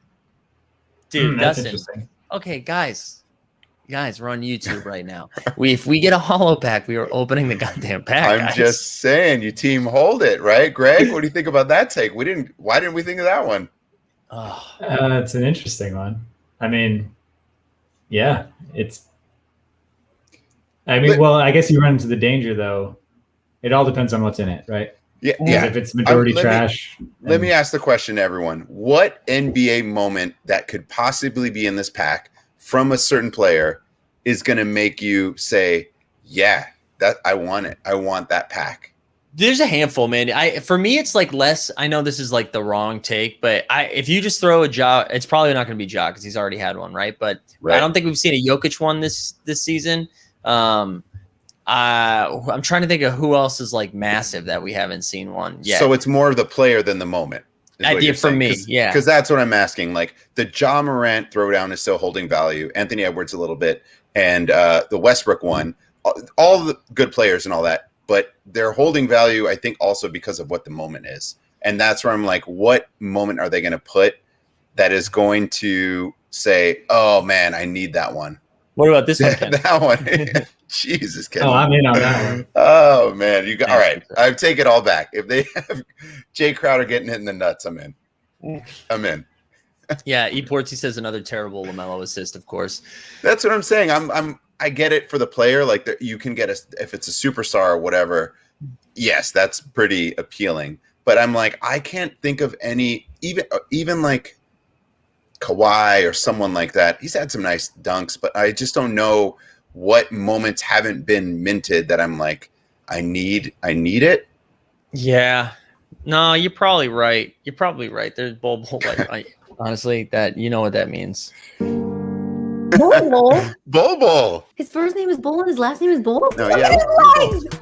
Dude, that's Dustin. interesting. Okay, guys, we're on YouTube right now. If we get a holo pack, we are opening the goddamn pack. I'm just saying, you team hold it, right? Greg, what do you think about that take? Why didn't we think of that one? It's an interesting one. I mean, I guess you run into the danger though. It all depends on what's in it, right? Yeah. If it's majority trash. Let me ask the question to everyone. What NBA moment that could possibly be in this pack from a certain player is going to make you say, yeah, that I want it. I want that pack. There's a handful, man. For me, it's like less. I know this is like the wrong take, but if you just throw a Ja, it's probably not going to be Ja because he's already had one, right? But I don't think we've seen a Jokic one this season. I'm trying to think of who else is like massive that we haven't seen one yet. So it's more of the player than the moment. Idea for me, because that's what I'm asking. Like the Ja Morant throwdown is still holding value. Anthony Edwards a little bit, and the Westbrook one all the good players and all that, but they're holding value, I think, also because of what the moment is. And that's where I'm like, what moment are they going to put that is going to say, oh, man, I need that one? What about this one, Ken? That one. Jesus, Ken. Oh, I'm in on that one. Oh, man. All right. I take it all back. If they have Jay Crowder getting hit in the nuts, I'm in. I'm in. Yeah, Eportsy says another terrible LaMelo assist, of course. That's what I'm saying. I get it for the player. Like you can get if it's a superstar or whatever. Yes, that's pretty appealing. But I'm like, I can't think of any, even like Kawhi or someone like that. He's had some nice dunks, but I just don't know what moments haven't been minted that I'm like, I need it. Yeah. No, you're probably right. There's Bol like honestly, that you know what that means. Bol. Bol. His first name is Bol and his last name is Bol. No, Look yeah. at his legs.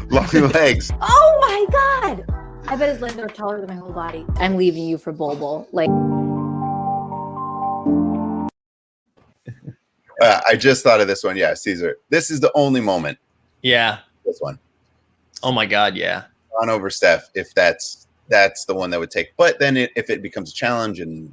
Long legs. Oh my god. I bet his legs are taller than my whole body. I'm leaving you for Bol. Like. I just thought of this one. Yeah, Caesar. This is the only moment. Yeah. This one. Oh my God. Yeah. On over Steph, if that's the one that would take. But then if it becomes a challenge, and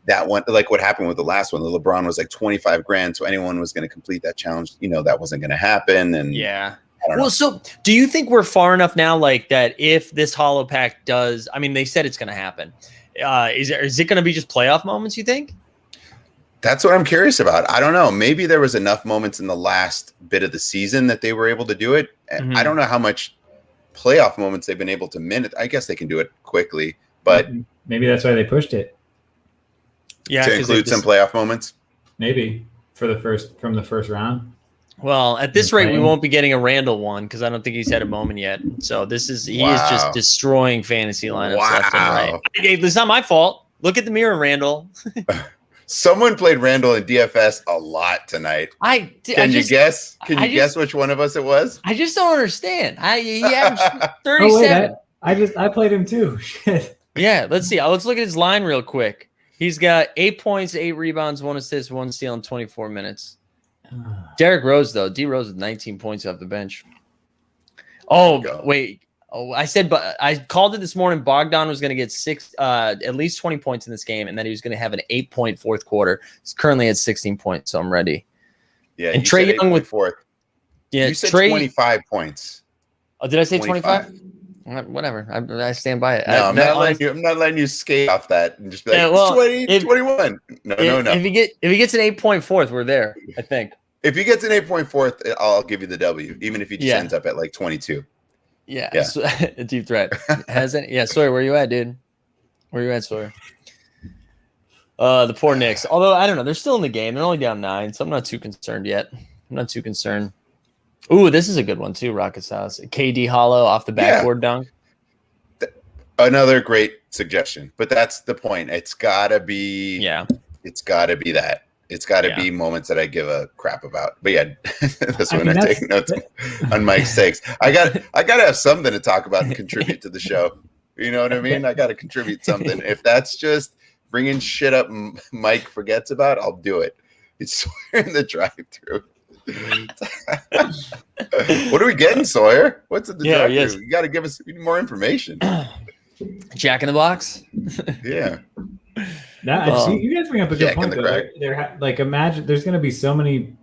that one, like what happened with the last one, the LeBron was like 25 grand, so anyone was going to complete that challenge. That wasn't going to happen. And yeah. I don't know. Well, so do you think we're far enough now, like that? If this Holo Pack does, I mean, they said it's going to happen. Is it going to be just playoff moments? You think? That's what I'm curious about. I don't know. Maybe there was enough moments in the last bit of the season that they were able to do it. Mm-hmm. I don't know how much playoff moments they've been able to minute. I guess they can do it quickly, but maybe that's why they pushed it. Yeah, to include some playoff moments. Maybe from the first round. Well, at this rate, we won't be getting a Randall one because I don't think he's had a moment yet. So he is just destroying fantasy lineups left and right. Hey, it's not my fault. Look at the mirror, Randall. Someone played Randall in DFS a lot tonight. Can you guess? Can you guess which one of us it was? I just don't understand. He averaged 37. I played him too. Shit. Yeah, let's see. Let's look at his line real quick. He's got 8 points, 8 rebounds, 1 assist, 1 steal in 24 minutes. Derrick Rose, though. D Rose with 19 points off the bench. Oh, wait. Oh, I called it this morning. Bogdan was going to get at least 20 points in this game, and then he was going to have an 8-point fourth quarter. He's currently at 16 points, so I'm ready. Yeah, and Trae Young with fourth. Yeah, you said 25 points. Oh, did I say 25? Whatever. I stand by it. No, I'm not letting you skate off that and just be like 21. No. If he gets an 8-point fourth, we're there, I think. If he gets an 8-point fourth, I'll give you the W, even if he just ends up at like 22. Yeah. So, a deep threat. Sawyer, where you at, dude? Where you at, Sawyer? The poor Knicks. Although I don't know, they're still in the game. They're only down 9, so I'm not too concerned yet. Ooh, this is a good one too. Rocket's house. KD Holo off the backboard dunk. Another great suggestion, but that's the point. It's gotta be. Yeah. It's gotta be that. It's got to be moments that I give a crap about. But yeah, this one I take notes on Mike's takes. I got to have something to talk about and contribute to the show. You know what I mean? I got to contribute something. If that's just bringing shit up Mike forgets about, I'll do it. It's Sawyer in the drive-through. What are we getting, Sawyer? What's at the drive-through? Yes. You got to give us more information. Jack in the Box. Yeah. You guys bring up a good point. Imagine there's going to be so many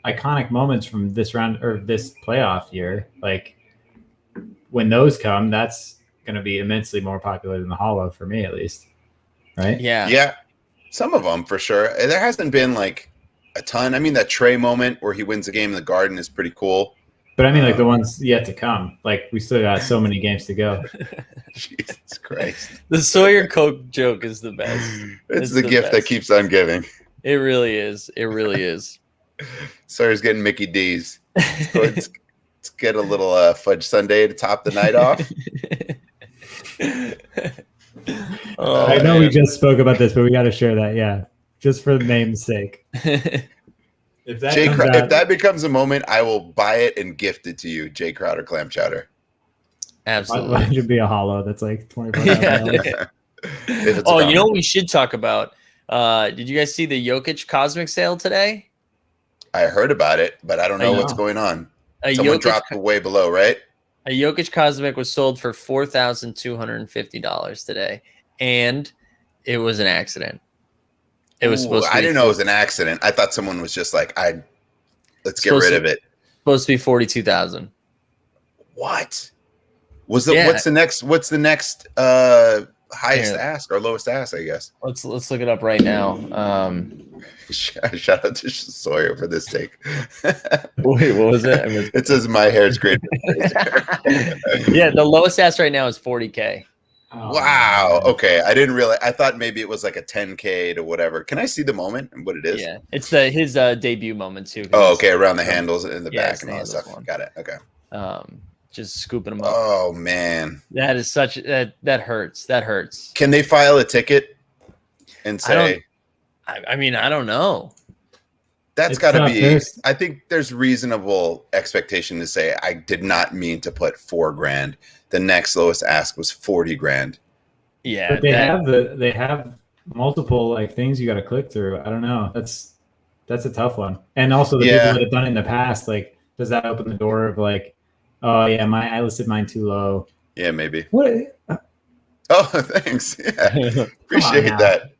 iconic moments from this round or this playoff year. Like when those come, that's going to be immensely more popular than the Holo for me, at least. Right? Yeah. Some of them for sure. There hasn't been like a ton. I mean, that Trae moment where he wins the game in the Garden is pretty cool. But I mean, like the ones yet to come. Like we still got so many games to go. Jesus Christ! The Sawyer Coke joke is the best. It's the gift that keeps on giving. It really is. Sawyer's getting Mickey D's. So let's get a little fudge sundae to top the night off. I know we just spoke about this, but we got to share that. Yeah, just for the name's sake. If that becomes a moment, I will buy it and gift it to you, Jay Crowder clam chowder. Absolutely. It should be a Holo. That's like $25. You know what we should talk about? Did you guys see the Jokic Cosmic sale today? I heard about it, but I don't know what's going on. Someone dropped way below, right? A Jokic Cosmic was sold for $4,250 today, and it was an accident. It was supposed to be. I didn't know it was an accident. I thought someone was just like, let's get rid of it. Supposed to be 42,000. What? What's the next highest ask or lowest ask, I guess? Let's look it up right now. Shout out to Sawyer for this take. Wait, what was it? It says my hair's great. Yeah, the lowest ask right now is 40K. Oh, wow. Man. Okay, I didn't realize. I thought maybe it was like a 10K to whatever. Can I see the moment and what it is? Yeah, it's his debut moment too. Oh, okay, around the handles in the back and all that stuff. Got it. Okay. Just scooping them up. Oh man, that is such that hurts. That hurts. Can they file a ticket and say? I mean, I don't know. That's got to be. I think there's reasonable expectation to say I did not mean to put $4,000. The next lowest ask was $40,000. Yeah, but they have multiple like things you got to click through. I don't know. That's a tough one. And also the people that have done it in the past, like, does that open the door of like, oh yeah, I listed mine too low. Yeah, maybe. What? Oh, thanks. Yeah, appreciate that.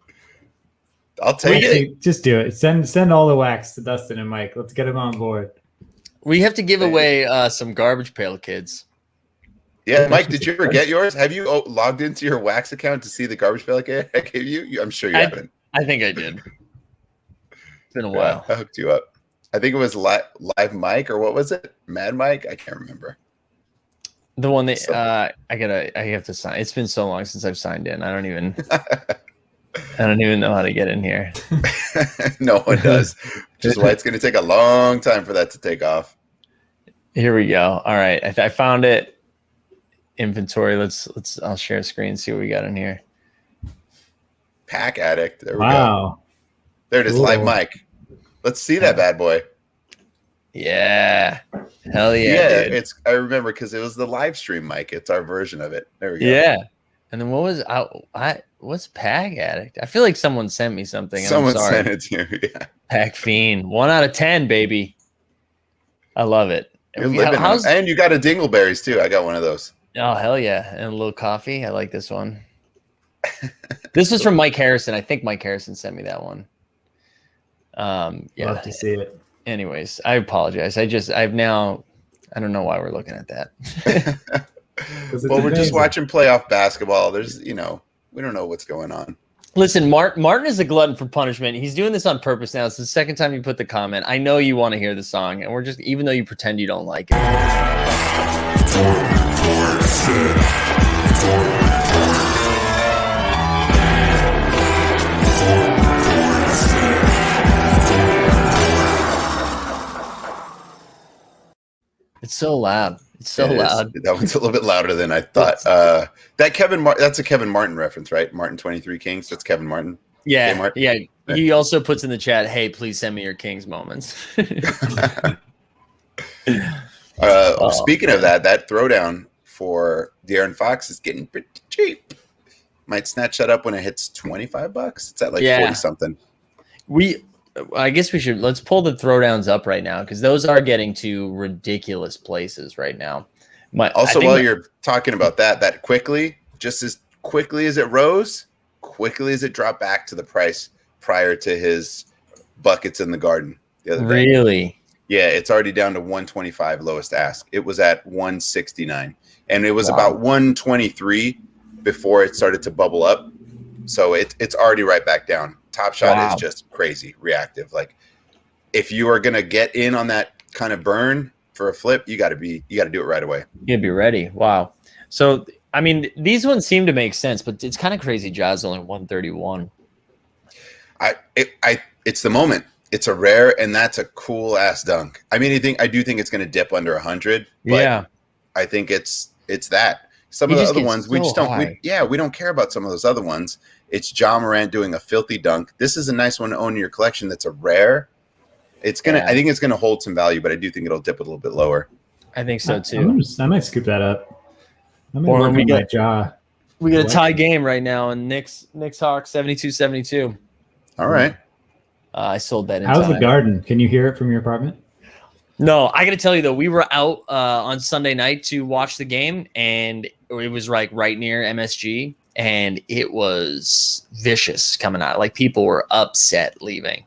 I'll take it. Just do it. Send all the wax to Dustin and Mike. Let's get them on board. We have to give away some garbage pail kids. Yeah, Mike, did you ever get yours? Have you logged into your Wax account to see the garbage pail I gave you? I'm sure you haven't. I think I did. It's been a while. I hooked you up. I think it was Live Mike, or what was it? Mad Mike? I can't remember. The one that I have to sign. It's been so long since I've signed in. I don't even know how to get in here. No one does. Which is why it's going to take a long time for that to take off. Here we go. All right, I found it. Inventory. I'll share a screen and see what we got in here. Pack Addict. There we go. There it is. Cool. Live Mike. Let's see that bad boy. Yeah. Hell yeah. Yeah, dude. I remember because it was the live stream mic. It's our version of it. There we go. Yeah. And then what was what's Pack Addict? I feel like someone sent me something. Someone sent it to you. Yeah. Pack Fiend. 1 out of 10, baby. I love it. And you got a Dingleberries too. I got one of those. Oh, hell yeah. And a little coffee. I like this one. This was from Mike Harrison. I think Mike Harrison sent me that one. Yeah. Love to see it. Anyways, I apologize. I don't know why we're looking at that. Well, we're just watching playoff basketball. There's, we don't know what's going on. Listen, Martin is a glutton for punishment. He's doing this on purpose now. It's the second time you put the comment. I know you want to hear the song, and we're just, even though you pretend you don't like it. It's so loud. It's so loud. That one's a little bit louder than I thought. That's a Kevin Martin reference, right? Martin 23 Kings. That's Kevin Martin. Yeah. Yeah. He also puts in the chat, hey, please send me your Kings moments. Speaking of that throwdown for De'Aaron Fox is getting pretty cheap. Might snatch that up when it hits $25. It's at like 40 something. I guess let's pull the throwdowns up right now because those are getting to ridiculous places right now. While you're talking about that quickly, just as quickly as it rose, quickly as it dropped back to the price prior to his buckets in the Garden the other day. Really? Yeah, it's already down to 125 lowest ask. It was at 169, and it was about 123 before it started to bubble up. So it's already right back down. Top Shot is just crazy reactive. Like, if you are gonna get in on that kind of burn for a flip, you got to do it right away. You gotta be ready. Wow. So I mean, these ones seem to make sense, but it's kind of crazy. Jazz only 131. It's the moment. It's a rare, and that's a cool ass dunk. I mean, I do think it's gonna dip under 100. But yeah, I think it's that. Some of the other ones we just don't. We don't care about some of those other ones. It's Ja Morant doing a filthy dunk. This is a nice one to own in your collection. That's a rare. It's gonna. I think it's gonna hold some value, but I do think it'll dip a little bit lower. I think so too. I might scoop that up. We got a tie game right now, and Knicks Hawks 72-72. All right. I sold that in How's time. the garden? Can you hear it from your apartment? No, I got to tell you though, we were out on Sunday night to watch the game, and it was like right near MSG, and it was vicious coming out. Like people were upset leaving,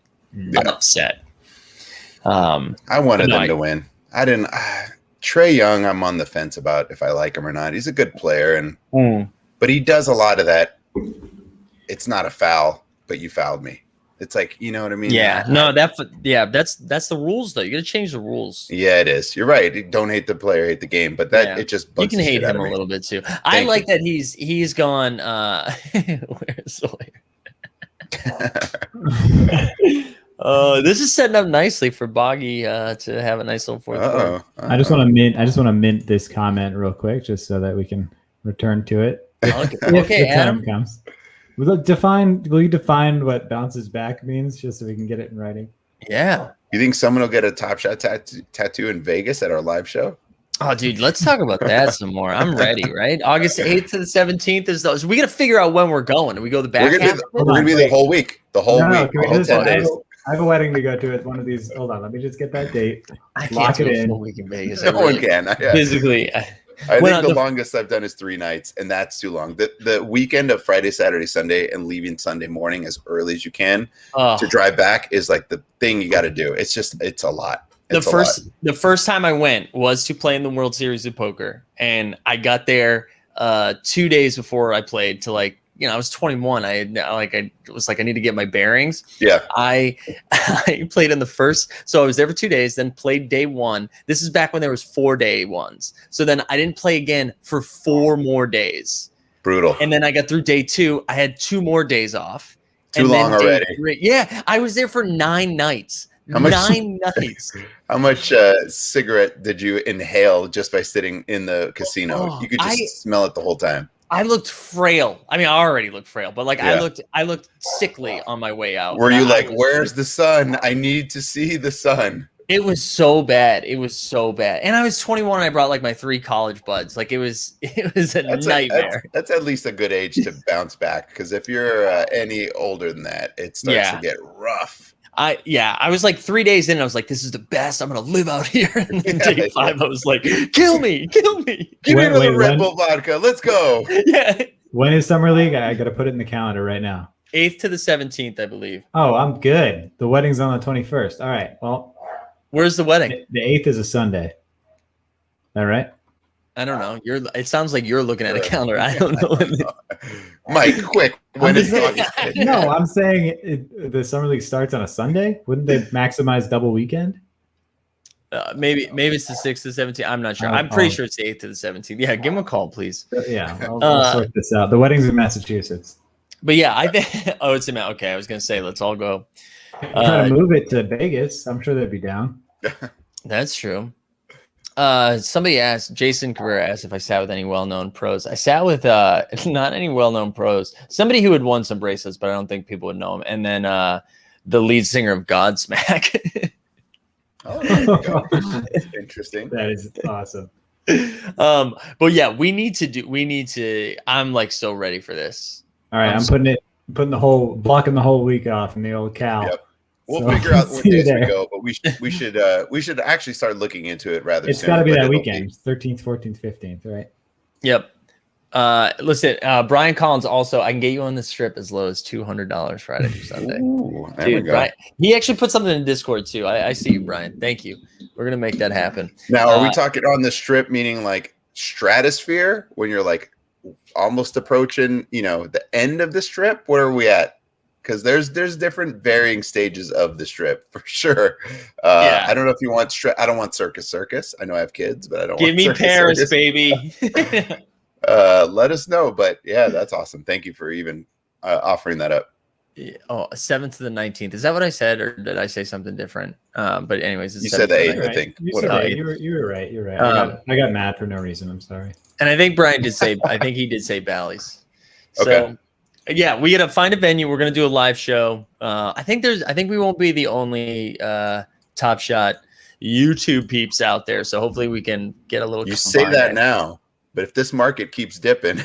upset. I wanted them to win. I didn't. Trae Young, I'm on the fence about if I like him or not. He's a good player, but he does a lot of that. It's not a foul, but you fouled me. It's like, you know what I mean? Yeah, that's the rules though. You got to change the rules. Yeah, it is. You're right. Don't hate the player, hate the game. But it just bugs you can hate him a little bit too. I like that he's gone. Where's Sawyer? This is setting up nicely for Boggy to have a nice little fourth quarter. I just want to mint this comment real quick, just so that we can return to it. Okay, Adam comes. Will you define what bounces back means, just so we can get it in writing? Yeah. You think someone will get a Top Shot tattoo in Vegas at our live show? Oh, dude, let's talk about that some more. I'm ready, right? August 8th to the 17th is those. We got to figure out when we're going. Do we go the back half? We're going to be the whole week. The whole week. I have a wedding to go to at one of these. Hold on. Let me just get that date. I Lock can't it in. Full week in Vegas. No one can. Physically. I think the longest I've done is 3 nights, and that's too long. The weekend of Friday, Saturday, Sunday, and leaving Sunday morning as early as you can to drive back is like the thing you got to do. It's a lot. The first time I went was to play in the World Series of Poker, and I got there 2 days before I played to I was 21. I was like, I need to get my bearings. Yeah. I played in the first, so I was there for 2 days, then played day one. This is back when there was 4-day ones. So then I didn't play again for 4 more days. Brutal. And then I got through day 2. I had 2 more days off. Too long already. Yeah. I was there for 9 nights. 9 nights. How much cigarette did you inhale just by sitting in the casino? You could just smell it the whole time. I looked frail. I mean, I already looked frail, but I looked sickly on my way out. Were you like, where's the sun? I need to see the sun. It was so bad. It was so bad. And I was 21 and I brought my 3 college buds. It was a nightmare. That's at least a good age to bounce back, because if you're any older than that, it starts to get rough. I was 3 days in and I was like, this is the best. I'm going to live out here. And then day 5, I was like, kill me. Give me another Red Bull vodka. Let's go. Yeah. When is Summer League? I got to put it in the calendar right now. 8th to the 17th, I believe. Oh, I'm good. The wedding's on the 21st. All right. Well, where's the wedding? The 8th is a Sunday. All right. I don't know. It sounds like you're looking at a calendar. I don't know. Mike, quick. When is No, I'm saying the Summer League starts on a Sunday. Wouldn't they maximize double weekend? Maybe it's the 6th to 17th. I'm not sure. I'm pretty sure it's the 8th to the 17th. Yeah, give him a call, please. Yeah, I'll sort this out. The wedding's in Massachusetts. But yeah, I think. Oh, it's in. Okay, I was gonna say let's all go. Try to move it to Vegas. I'm sure they'd be down. That's true. Somebody asked, Jason Cabrera asked if I sat with any well-known pros. I sat with not any well-known pros. Somebody who had won some bracelets, but I don't think people would know him. And then the lead singer of Godsmack. That's interesting. That is awesome. But yeah, we need to. I'm so ready for this. All right, I'm blocking the whole week off in the old Cal. Yep. We'll figure out what days we go, but we should actually start looking into it rather soon. It's got to be that weekend, 13th, 14th, 15th, right? Yep. Listen, Brian Collins also, I can get you on the strip as low as $200 Friday through Sunday. Ooh, there Dude, we go. Brian, he actually put something in Discord too. I see you, Brian. Thank you. We're gonna make that happen. Now, are we talking on the strip, meaning stratosphere, when you're almost approaching, the end of the strip? Where are we at? Because there's different varying stages of the strip for sure. I don't know if you want I don't want Circus. I know I have kids, but I don't. Give want me Paris, baby. Let us know. But yeah, that's awesome. Thank you for even offering that up. Oh, 7th to the 19th. Is that what I said, or did I say something different? But anyways, you said the 8th, I think. You were right. You're right. I got mad for no reason. I'm sorry. And I think Brian did say. I think he did say Bally's. So, okay. Yeah, we gotta find a venue. We're gonna do a live show. I think we won't be the only Top Shot YouTube peeps out there. So hopefully we can get a little. You say that now. But if this market keeps dipping,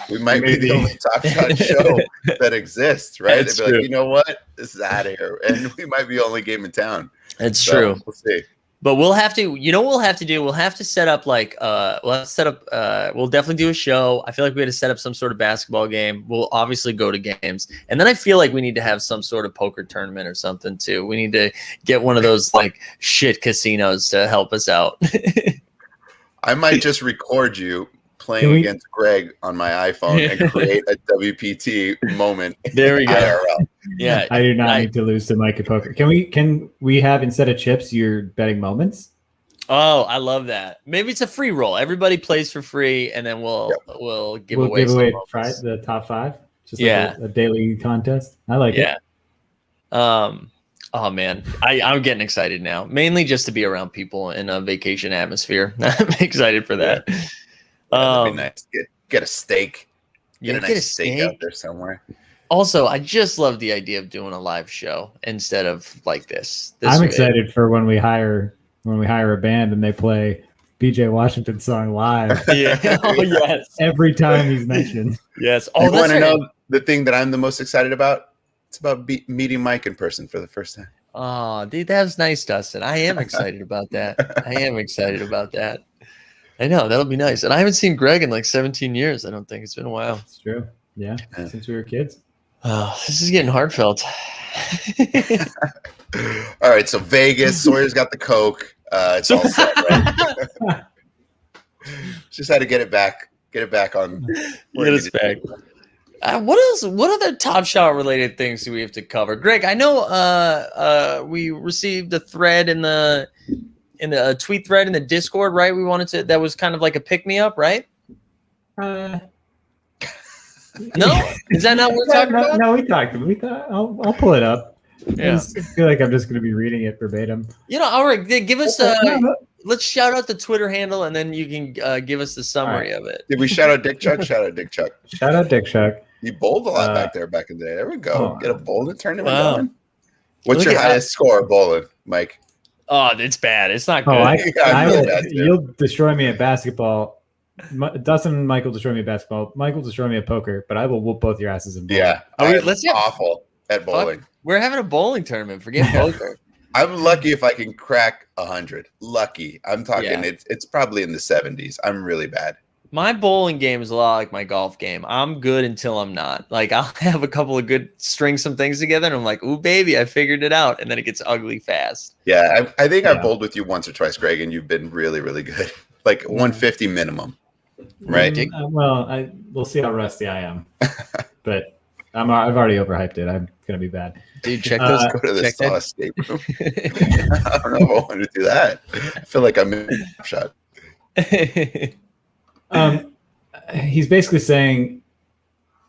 we might be the only Top Shot show that exists, right? They'd be like, you know what? This is out of here. And we might be the only game in town. It's true. We'll see. But we'll have to, what we'll have to do, we'll have to set up we'll definitely do a show. I feel like we had to set up some sort of basketball game. We'll obviously go to games. And then I feel like we need to have some sort of poker tournament or something too. We need to get one of those like shit casinos to help us out. I might just record you playing against Greg on my iPhone and create a WPT moment. There we go. IRL. Yeah, I do not need to lose to Mike at poker. Can we have, instead of chips, you're betting moments? Oh, I love that. Maybe it's a free roll. Everybody plays for free, and then we'll give away the top 5. Just like a daily contest. I like it. Oh man, I'm getting excited now. Mainly just to be around people in a vacation atmosphere. I'm excited for that. That'd be nice. Get a steak. Get a nice steak out there somewhere. Also, I just love the idea of doing a live show instead of like this. I'm excited for when we hire a band and they play BJ Washington's song live. Yeah. Oh yes. Every time he's mentioned. Yes. Oh, you want to know the thing that I'm the most excited about? It's about meeting Mike in person for the first time. Oh, dude, that was nice, Dustin. I am excited about that. I know, that'll be nice. And I haven't seen Greg in like 17 years. I don't think it's been a while. It's true. Yeah. Since we were kids. Oh, this is getting heartfelt. All right. So Vegas, Sawyer's got the Coke. It's all set, right? Just had to get it back. Get it back on. Get us back. What else? What other Top Shot related things do we have to cover? Greg, I know we received a thread in the tweet thread in the Discord, right? That was kind of like a pick me up, right? No, is that not what we're talking about? No, we talked. I'll pull it up. Yeah. I feel like I'm just going to be reading it verbatim. All right, give us let's shout out the Twitter handle, and then you can give us the summary of it. Did we shout out Dick Chuck? Shout out Dick Chuck. Shout out Dick Chuck. You bowled a lot back there back in the day. There we go. Get a bowling tournament going. Look What's your highest score bowling, Mike? Oh, it's bad. It's not good. You'll destroy me at basketball. Dustin and Michael destroy me at basketball. Michael destroy me at poker, but I will whoop both your asses in bowling. Yeah, let's get awful at bowling. We're having a bowling tournament. Forget poker. I'm lucky if I can crack 100. Lucky. I'm talking. It's probably in the 70s. I'm really bad. My bowling game is a lot like my golf game. I'm good until I'm not. Like I'll have a couple of good string some things together, and I'm like, "Ooh, baby, I figured it out," and then it gets ugly fast. Yeah, I think I've bowled with you once or twice, Greg, and you've been really, really good. Like 150 minimum, right? We'll see how rusty I am, but I've already overhyped it. I'm gonna be bad. Dude, check those. Go to the Saw escape room. I don't know if I want to do that. I feel like I'm in a shot. He's basically saying,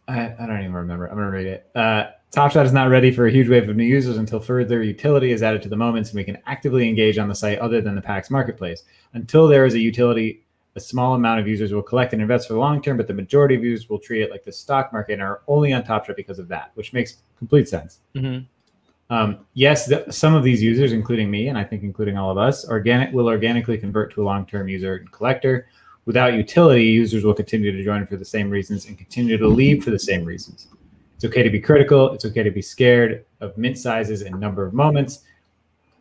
I don't even remember. I'm gonna read it. Top Shot is not ready for a huge wave of new users until further utility is added to the moments and we can actively engage on the site other than the PAX marketplace. Until there is a utility, a small amount of users will collect and invest for the long term, but the majority of users will treat it like the stock market and are only on Top Shot because of that, which makes complete sense. Mm-hmm. Yes, some of these users, including me, and I think including all of us, will organically convert to a long-term user and collector. Without utility, users will continue to join for the same reasons and continue to leave for the same reasons. It's okay to be critical. It's okay to be scared of mint sizes and number of moments.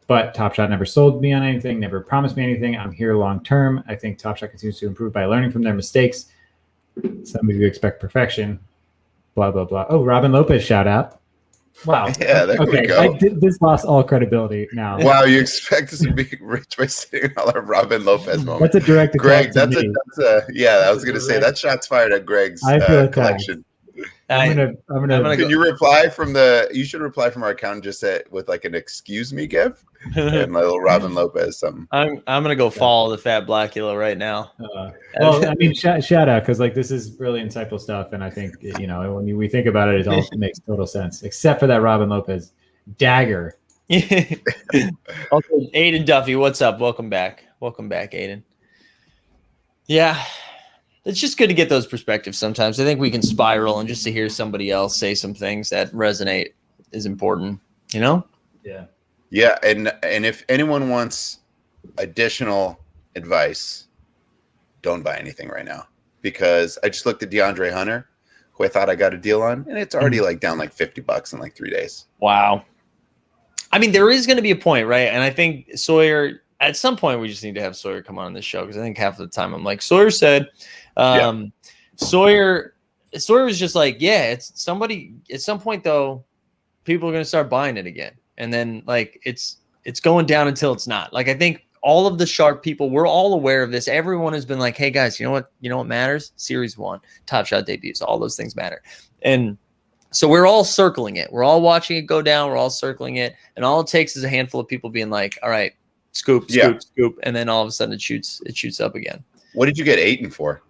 But Top Shot never sold me on anything, never promised me anything. I'm here long term. I think Top Shot continues to improve by learning from their mistakes. Some of you expect perfection. Blah, blah, blah. Oh, Robin Lopez, shout out. Wow. Yeah, there we go. This lost all credibility now. Wow, you expect us to be rich by sitting all our Robin Lopez moments. That's a direct attack. Greg, that's a I was gonna say that shot's fired at Greg's collection. I'm gonna Can you reply from you should reply from our account just with like an excuse me gif and my little Robin Lopez something. I'm gonna go follow the Fat Blackula right now. Well, I mean, shout out because like this is really insightful stuff, and I think when we think about it, it all makes total sense, except for that Robin Lopez dagger. Okay, Aiden Duffy, what's up? Welcome back, Aiden. Yeah. It's just good to get those perspectives sometimes. I think we can spiral, and just to hear somebody else say some things that resonate is important, Yeah. Yeah, and if anyone wants additional advice, don't buy anything right now. because I just looked at DeAndre Hunter, who I thought I got a deal on, and it's already like down like $50 in like 3 days. Wow. I mean, there is going to be a point, right? And I think Sawyer, at some point, we just need to have Sawyer come on this show, because I think half of the time I'm like, Sawyer said, Sawyer was just like, yeah, it's somebody at some point though, people are going to start buying it again. And then like it's going down until it's not. Like I think all of the sharp people, we're all aware of this. Everyone has been like, hey guys, you know what matters? Series 1, Top Shot debuts, all those things matter. And so we're all circling it. We're all watching it go down. We're all circling it. And all it takes is a handful of people being like, all right, scoop. And then all of a sudden it shoots up again. What did you get Ayton for?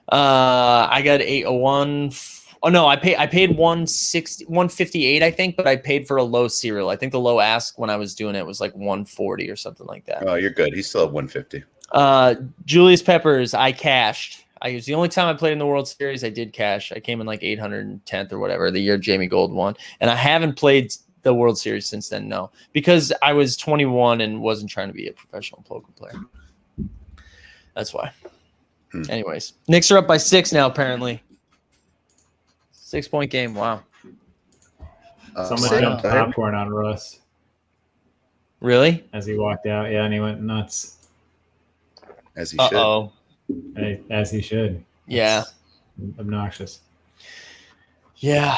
I got 801. Oh no, I paid 158, I think, but I paid for a low serial. I think the low ask when I was doing it was like 140 or something like that. Oh, you're good. He's still at 150. Julius Peppers, I cashed. It was the only time I played in the World Series. I did cash. I came in like 810th or whatever, the year Jamie Gold won. And I haven't played the World Series since then, no, because I was 21 and wasn't trying to be a professional poker player. That's why. Anyways, Knicks are up by 6 now, apparently. 6-point game. Wow. Someone dumped popcorn on Russ. Really? As he walked out. Yeah, and he went nuts. As he should. As he should. Yeah. It's obnoxious. Yeah.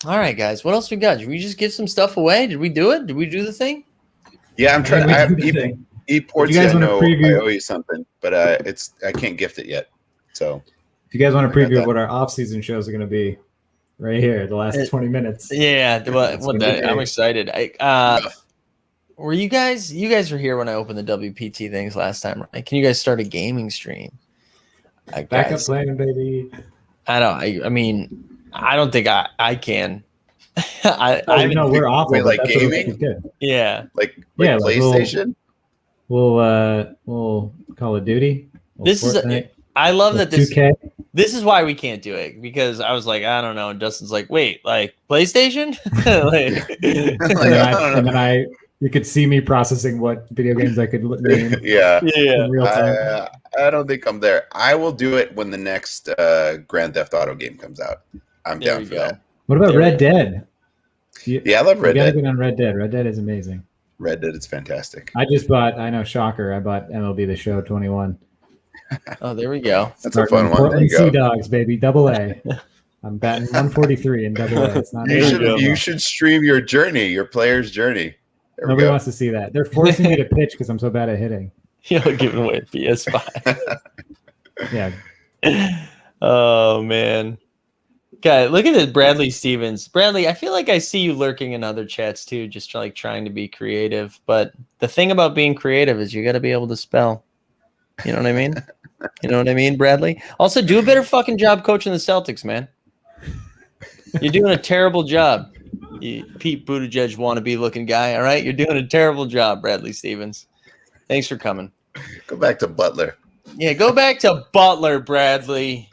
All right, guys. What else we got? Did we just give some stuff away? Did we do it? Did we do the thing? Yeah, I'm trying. Eports. I owe you something, but I can't gift it yet. So if you guys want to preview what our off-season shows are going to be, right here, the last 20 minutes. Yeah, I'm excited. Were you guys were here when I opened the WPT things last time, right? Can you guys start a gaming stream? Backup plan, baby. I mean, I don't think I can. We're awful. Wait, like gaming? Yeah. Like PlayStation? We'll Call of Duty. I love that this 2K. This is why we can't do it, because I was like, I don't know. And Dustin's like, wait, like PlayStation? You could see me processing what video games I could name. Yeah. In real time. I don't think I'm there. I will do it when the next Grand Theft Auto game comes out. I'm down for that. What about Red Dead? I love Red Dead. You gotta get on Red Dead. Red Dead is amazing. Red Dead is fantastic. I know, shocker. I bought MLB The Show 21. Oh, there we go. That's a fun one. Portland Sea Dogs, baby, AA. I'm batting 143 in AA. It's not. You should stream your player's journey. Nobody wants to see that. They're forcing me to pitch because I'm so bad at hitting. You're giving away a PS5. Yeah. Oh man. God, look at it, Bradley Stevens. Bradley, I feel like I see you lurking in other chats too, just trying to be creative. But the thing about being creative is you got to be able to spell. You know what I mean? You know what I mean, Bradley? Also, do a better fucking job coaching the Celtics, man. You're doing a terrible job. You Pete Buttigieg wannabe looking guy, all right? You're doing a terrible job, Bradley Stevens. Thanks for coming. Go back to Butler. Yeah, go back to Butler, Bradley.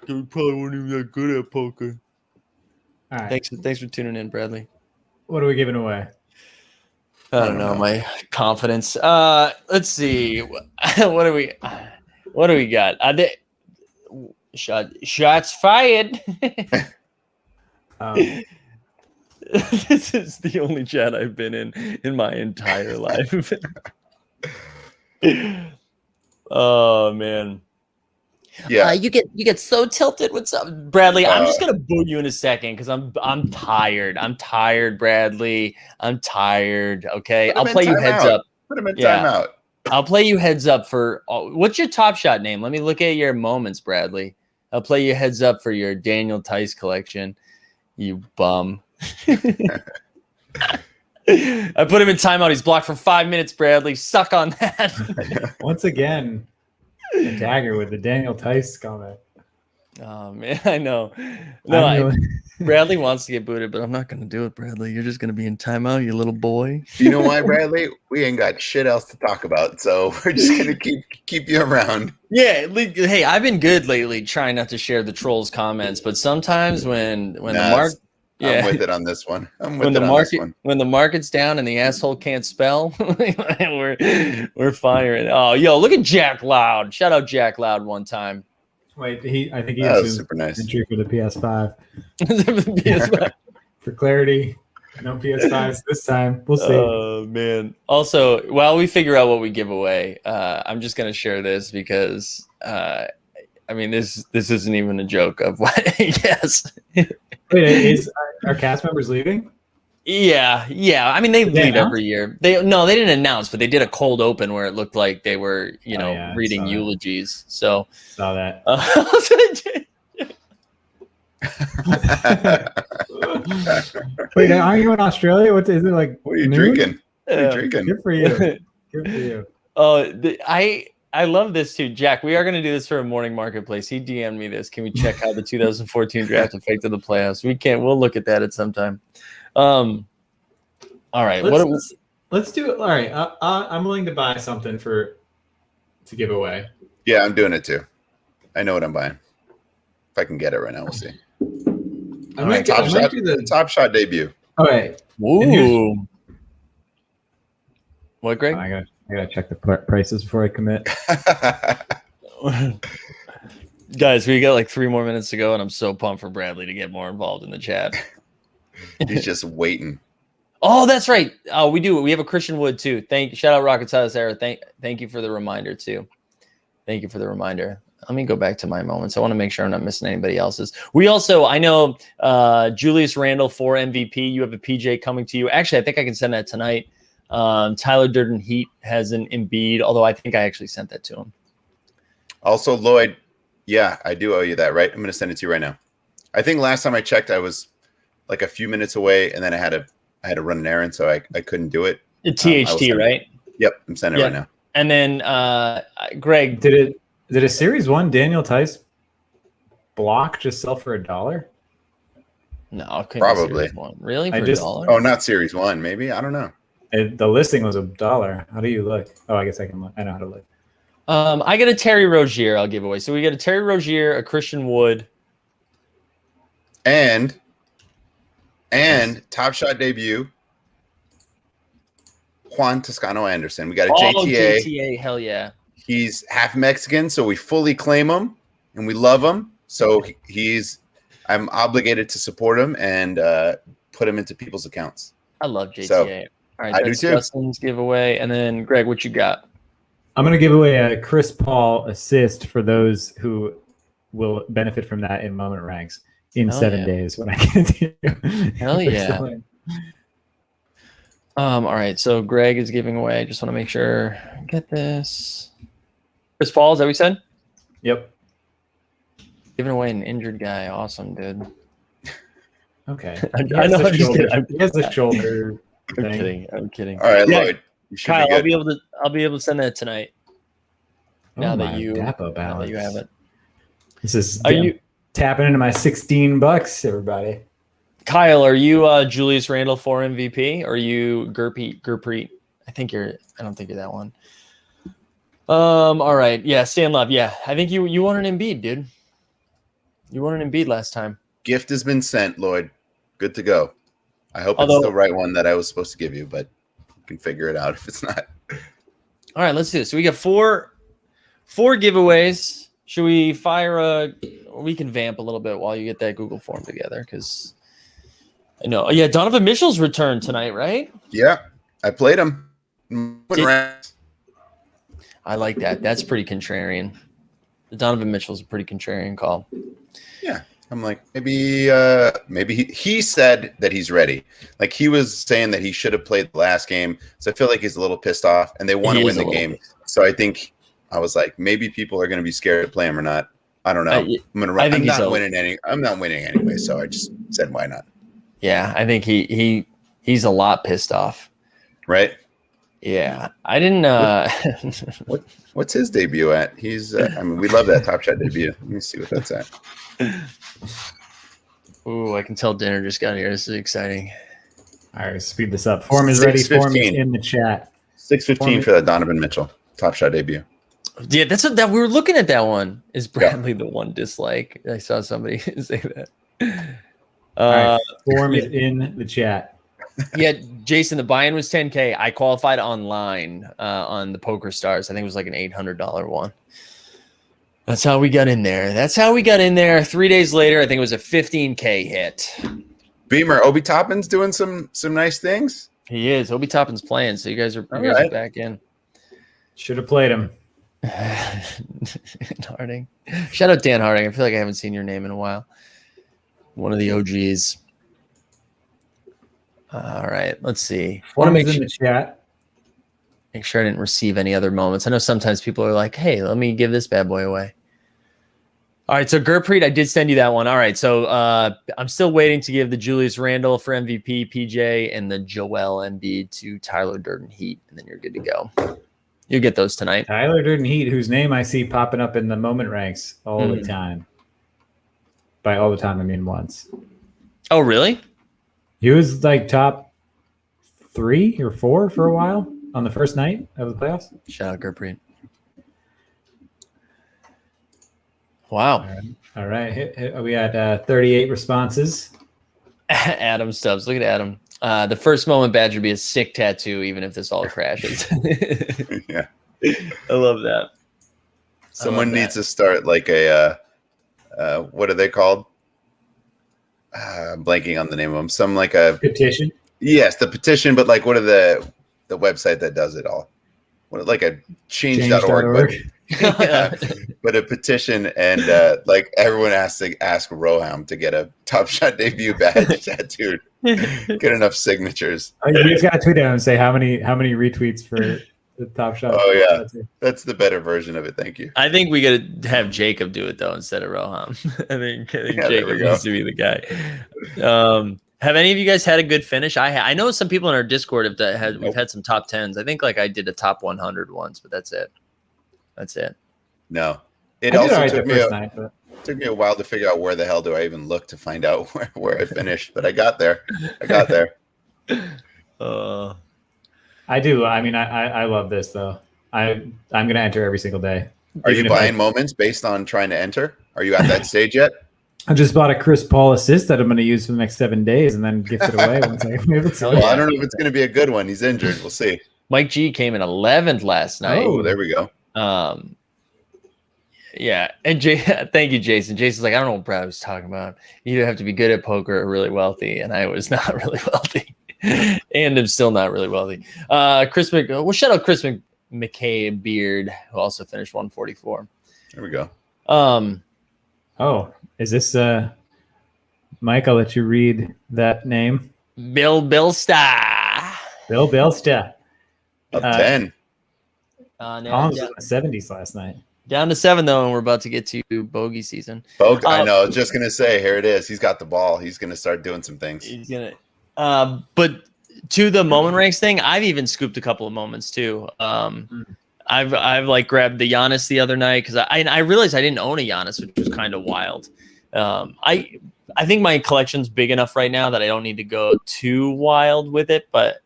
You probably weren't even that good at poker. All right. Thanks for tuning in, Bradley. What are we giving away? I don't know, my confidence. Let's see. What do we got? Shots fired. This is the only chat I've been in my entire life. Oh man. Yeah. You get so tilted. What's up, Bradley? I'm just gonna boot you in a second because I'm tired. I'm tired, Bradley. I'm tired. Okay, I'll play you heads up. Put him in timeout. I'll play you heads up for what's your Top Shot name? Let me look at your moments, Bradley. I'll play you heads up for your Daniel Tice collection. You bum. I put him in timeout. He's blocked for 5 minutes, Bradley. Suck on that. Once again, a dagger with the Daniel Tice comment. Oh, man, I know. No, Bradley wants to get booted, but I'm not going to do it, Bradley. You're just going to be in timeout, you little boy. You know why, Bradley? We ain't got shit else to talk about, so we're just going to keep you around. Yeah, hey, I've been good lately trying not to share the trolls' comments, but sometimes when the mark... I'm with it on this one. I'm with when it the on market this one. when the market's down and the asshole can't spell, we're firing. Oh, yo, look at Jack Loud. Shout out Jack Loud one time. Wait, I think he That was assumes super nice. entry for the PS5. PS5. For clarity, no PS5s this time. We'll see. Oh man. Also, while we figure out what we give away, I'm just gonna share this because I mean this isn't even a joke of what yes. Wait, are cast members leaving? Yeah. I mean they leave announce? every year. They didn't announce, but they did a cold open where it looked like they were, I reading saw that. eulogies. So Saw that. Wait, are you in Australia? What is it like? What are you noon? drinking? What are you drinking? Good for you. Good for you. Oh, I love this too, Jack. We are going to do this for a morning marketplace. He DM'd me this. Can we check how the 2014 draft affected the playoffs? We can't. We'll look at that at some time. All right. Let's do it. All right. I'm willing to buy something to give away. Yeah, I'm doing it too. I know what I'm buying. If I can get it right now, we'll see. I might do the Top Shot debut. All right. Ooh. What, Greg? I gotta check the prices before I commit. Guys, we got like 3 more minutes to go, and I'm so pumped for Bradley to get more involved in the chat. He's just waiting. Oh, that's right. Oh, we do. We have a Christian Wood too. Shout out Rocket Science Sarah. Thank you for the reminder too. Thank you for the reminder. Let me go back to my moments. I want to make sure I'm not missing anybody else's. We also, I know Julius Randle for MVP. You have a PJ coming to you. Actually, I think I can send that tonight. Tyler Durden Heat has an Embiid, although I think I actually sent that to him. Also, Lloyd, yeah, I do owe you that, right? I'm going to send it to you right now. I think last time I checked, I was like a few minutes away, and then I had to run an errand, so I couldn't do it. THT, right? Yep, I'm sending it right now. And then Greg, Did a Series 1 Daniel Tice block just sell for $1? No, it couldn't be Probably. Series 1. Really? For I just- $1? Oh, not Series 1, maybe? I don't know. The listing was $1. How do you look? Oh, I guess I can look. I know how to look. I got a Terry Rozier I'll give away. So we got a Terry Rozier, a Christian Wood. And Top Shot debut, Juan Toscano Anderson. We got a JTA. JTA, hell yeah. He's half Mexican, so we fully claim him and we love him. So I'm obligated to support him and put him into people's accounts. I love JTA. So, All right, I do that's too. Justin's giveaway. And then Greg, what you got? I'm going to give away a Chris Paul assist for those who will benefit from that in moment ranks in Hell 7 yeah. days when I continue. Hell yeah. All right, so Greg is giving away. I just want to make sure. Get this. Chris Paul, is that what you said? Yep. Giving away an injured guy. Awesome, dude. Okay. I He has know, the I'm just shoulder- kidding. he has the shoulder I'm thing. kidding. I'm kidding. All right, Yeah, Lloyd. You should Kyle, be good. I'll be able to send that tonight. Now that my you Dapo Now that balance. you have it. This is Are you tapping into my $16, everybody. Kyle, are you Julius Randle for MVP or are you Gurpreet? I don't think you're that one. All right. Yeah, Stan Love. Yeah. I think you won an Embiid, dude. You won an Embiid last time. Gift has been sent, Lloyd. Good to go. I hope Although- it's the right one that I was supposed to give you, but you can figure it out if it's not. All right, let's do this. So we got four giveaways. Should we we can vamp a little bit while you get that Google form together because I know. Yeah, Donovan Mitchell's returned tonight, right? Yeah, I played him. I like that. That's pretty contrarian. The Donovan Mitchell's a pretty contrarian call. Yeah, I'm like maybe he said that he's ready. Like he was saying that he should have played the last game, so I feel like he's a little pissed off, and they want to He win is the a little game. pissed. So I think I was like, maybe people are going to be scared to play him or not. I don't know. I'm gonna run. I think I'm not winning anyway, so I just said why not. Yeah, I think he's a lot pissed off. Right? Yeah, I didn't. What's his debut at? He's. I mean, we love that Top Shot debut. Let me see what that's at. Ooh, I can tell dinner just got here. This is exciting. All right, speed this up. Form is ready. Form is 6:15. in the chat. 6:15 for that Donovan Mitchell Top Shot debut. Yeah, that's what that we were looking at. That one is Bradley the one dislike. I saw somebody say that. All right, form is in the chat. Yeah, Jason, the buy-in was 10K. I qualified online on the Poker Stars. I think it was like an $800 one. That's how we got in there. 3 days later, I think it was a 15K hit. Beamer, Obi Toppin's doing some nice things. He is. Obi Toppin's playing, so you guys are back in. Should have played him. Harding. Shout out Dan Harding. I feel like I haven't seen your name in a while. One of the OGs. All right, let's see. Want to make in the chat. Make sure I didn't receive any other moments. I know sometimes people are like, "Hey, let me give this bad boy away." All right, so Gurpreet, I did send you that one. All right, so I'm still waiting to give the Julius Randle for MVP, PJ, and the Joel Embiid to Tyler Durden Heat, and then you're good to go. You'll get those tonight. Tyler Durden Heat, whose name I see popping up in the moment ranks all the time. By all the time, I mean once. Oh, really? He was like top 3 or 4 for a while on the first night of the playoffs. Shout out Gurpreet. Wow. All right. We had 38 responses. Adam Stubbs. Look at Adam. The first moment badge would be a sick tattoo, even if this all crashes. Yeah. I love that. Someone needs to start like a, what are they called? I'm blanking on the name of them. Some like a petition. Yes, the petition, but like what are the website that does it all? What, like a change.org. But a petition, and like everyone has to ask Roham to get a Top Shot debut badge tattooed. Get enough signatures. You just got to tweet out and say how many retweets for the Top Shot. Oh yeah, that's the better version of it. Thank you. I think we got to have Jacob do it though instead of Roham. I think Jacob needs to be the guy. Have any of you guys had a good finish? I know some people in our Discord we've had some top 10s. I think like I did a top 100 once, but that's it. No, it also took me a while to figure out where the hell do I even look to find out where I finished, but I got there. I do. I mean, I love this though. I'm going to enter every single day. Are you buying moments based on trying to enter? Are you at that stage yet? I just bought a Chris Paul assist that I'm going to use for the next 7 days and then gift it away once I move it. Well, I don't know if it's going to be a good one. He's injured. We'll see. Mike G came in 11th last night. Oh, there we go. Yeah, and thank you, Jason. Jason's like, I don't know what Brad was talking about. You either have to be good at poker or really wealthy, and I was not really wealthy, and I'm still not really wealthy. Shout out Chris McKay Beard, who also finished 144. There we go. Oh, is this Mike? I'll let you read that name. Bill Bilsta. Bill Bilsta. Up 10. Colin was in the 70s last night. Down to 7 though, and we're about to get to bogey season. I know. I was just gonna say, here it is. He's got the ball. He's gonna start doing some things. He's gonna. But to the moment ranks thing, I've even scooped a couple of moments too. I've like grabbed the Giannis the other night because I realized I didn't own a Giannis, which was kind of wild. I think my collection's big enough right now that I don't need to go too wild with it, but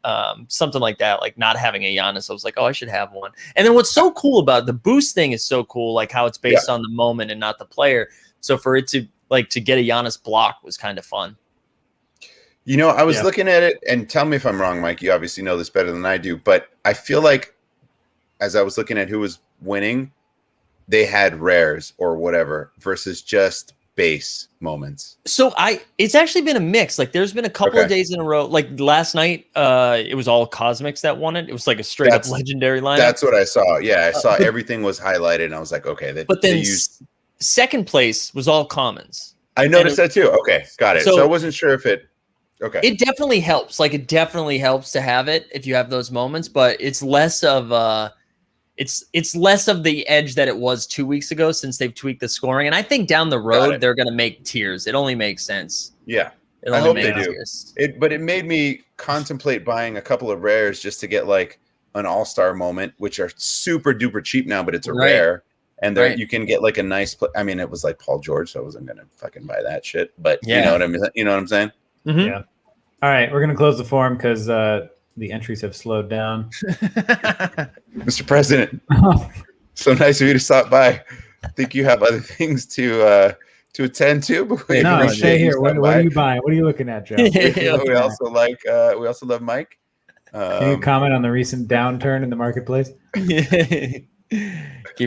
something like that, like not having a Giannis, I was like, oh, I should have one. And then what's so cool about the boost thing is so cool, like how it's based on the moment and not the player. So for it to get a Giannis block was kind of fun. You know, I was looking at it, and tell me if I'm wrong, Mike. You obviously know this better than I do, but I feel like as I was looking at who was winning, they had rares or whatever versus just base moments. So it's actually been a mix. Like there's been a couple of days in a row. Like last night, it was all Cosmics that won it. It was like a straight up legendary lineup. That's what I saw. Yeah, I saw everything was highlighted, and I was like, okay. But then second place was all commons. I noticed that too. Okay, got it. So I wasn't sure if it. Okay. It definitely helps. Like it definitely helps to have it if you have those moments, but it's less of it's less of the edge that it was 2 weeks ago since they've tweaked the scoring. And I think down the road they're going to make tiers. It only makes sense. Yeah. I hope they do. But it made me contemplate buying a couple of rares just to get like an all-star moment, which are super duper cheap now, but it's a rare. And you can get like a nice I mean, it was like Paul George, so I wasn't going to fucking buy that shit. But you know what I mean? You know what I'm saying? Mm-hmm. Yeah. All right. We're going to close the forum because the entries have slowed down. Mr. President, so nice of you to stop by. I think you have other things to to attend to. But we No, appreciate stay you here. What stopping are by. you buying? What are you looking at, Joe? We also like we also love Mike. Can you comment on the recent downturn in the marketplace? Give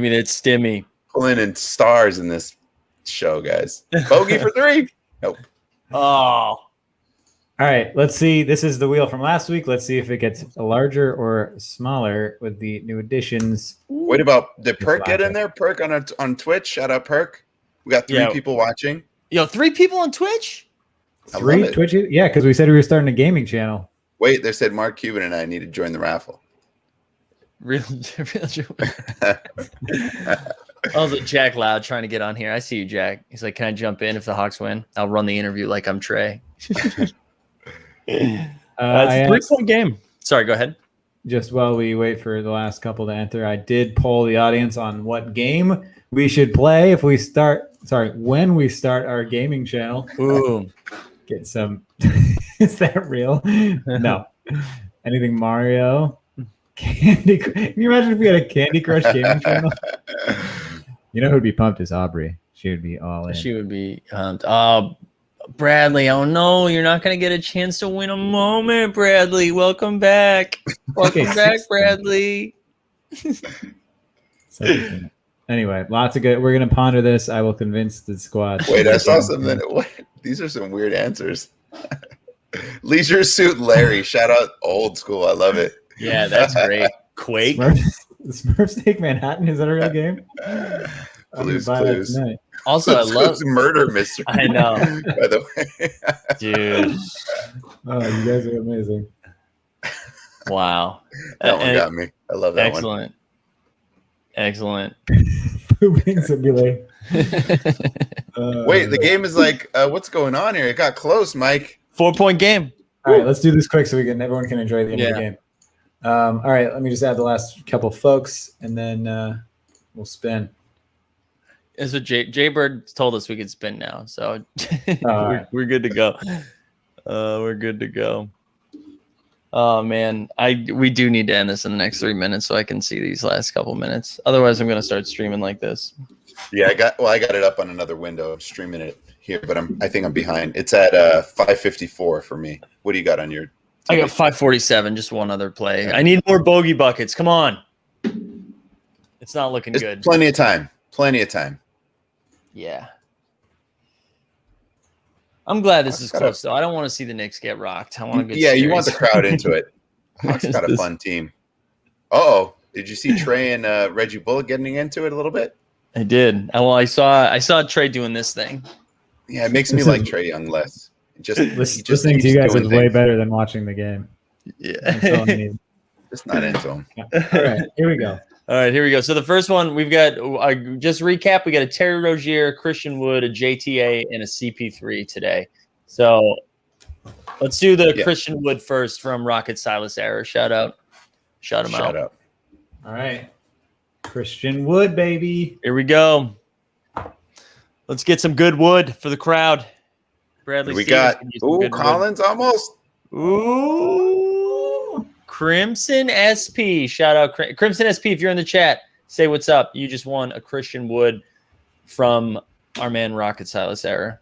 me that stimmy. Pulling in stars in this show, guys. Bogey for 3. Nope. Oh, All right, let's see. This is the wheel from last week. Let's see if it gets larger or smaller with the new additions. What about did Perk get in laughing. there? Perk on Twitch. Shout out Perk. We got 3 people watching. yo, 3 people on Twitch? I love 3 it. Twitch? Yeah, because we said we were starting a gaming channel. Wait, they said Mark Cuban and I need to join the raffle. Real. Also, Jack Loud trying to get on here. I see you, Jack. He's like, "Can I jump in if the Hawks win? I'll run the interview like I'm Trey." I It's asked, a 3-point game. Sorry, go ahead. just while we wait for the last couple to enter, I did poll the audience on what game we should play if we start. Sorry, when we start our gaming channel. Ooh, Get some. Is that real? No. Anything Mario? Candy. Can you imagine if we had a Candy Crush gaming channel? You know who'd be pumped is Aubrey. She would be all in. she would be. Bradley. Oh no, you're not gonna get a chance to win a moment, Bradley. Welcome back. Welcome Okay, back, 16. Bradley. Anyway, lots of good. We're gonna ponder this. I will convince the squad. Wait, I saw something. What? These are some weird answers. Leisure Suit Larry. Shout out old school. I love it. Yeah, that's great. Quake. Smurfs Take Manhattan. Is that a real game? I'm Blue's gonna buy that Clues. tonight. Also, I Blue's love. Clues murder mystery. I know, By the way. dude. Oh, you guys are amazing. Wow. That one And- got me. I love that excellent. Excellent. Pooping simulator. Wait, the game is like, what's going on here? It got close, Mike. 4-point game. All right, let's do this quick so everyone can enjoy the end of Yeah. the game. All right, let me just add the last couple folks, and then we'll spin. That's what Jay Bird told us we could spin now. So right. we're good to go. We're good to go. Oh man, we do need to end this in the next 3 minutes so I can see these last couple minutes. Otherwise, I'm gonna start streaming like this. Yeah, I got it up on another window. I'm streaming it here, but I think I'm behind. It's at 5:54 for me. What do you got on your? I got 5:47, just one other play. I need more bogey buckets. Come on. It's not looking There's good. plenty of time. Plenty of time. Yeah. I'm glad this is Hawks got close, though. I don't want to see the Knicks get rocked. I want a good Yeah, you series. want the crowd into it. Hawks got a fun team. Oh, did you see Trey and Reggie Bullock getting into it a little bit? I did. Well, I saw Trey doing this thing. Yeah, it makes me like Trey Young less. He just Listening to you keeps guys doing is way things. better than watching the game. That's all I Yeah. need. Just not into him. All right, here we go. All right, here we go. So the first one we've got, just recap, we got a Terry Rozier, Christian Wood, a JTA, and a CP3 today. So let's do the Christian Wood first from Rocket Silas Era. Shout out. Shout him out. out. All right, Christian Wood, baby. Here we go. Let's get some good wood for the crowd. Bradley, We Stevens got can use some good wood. Collins almost. Ooh, Crimson SP. Shout out Crimson SP. If you're in the chat, say what's up. You just won a Christian Wood from our man Rocket Silas Era.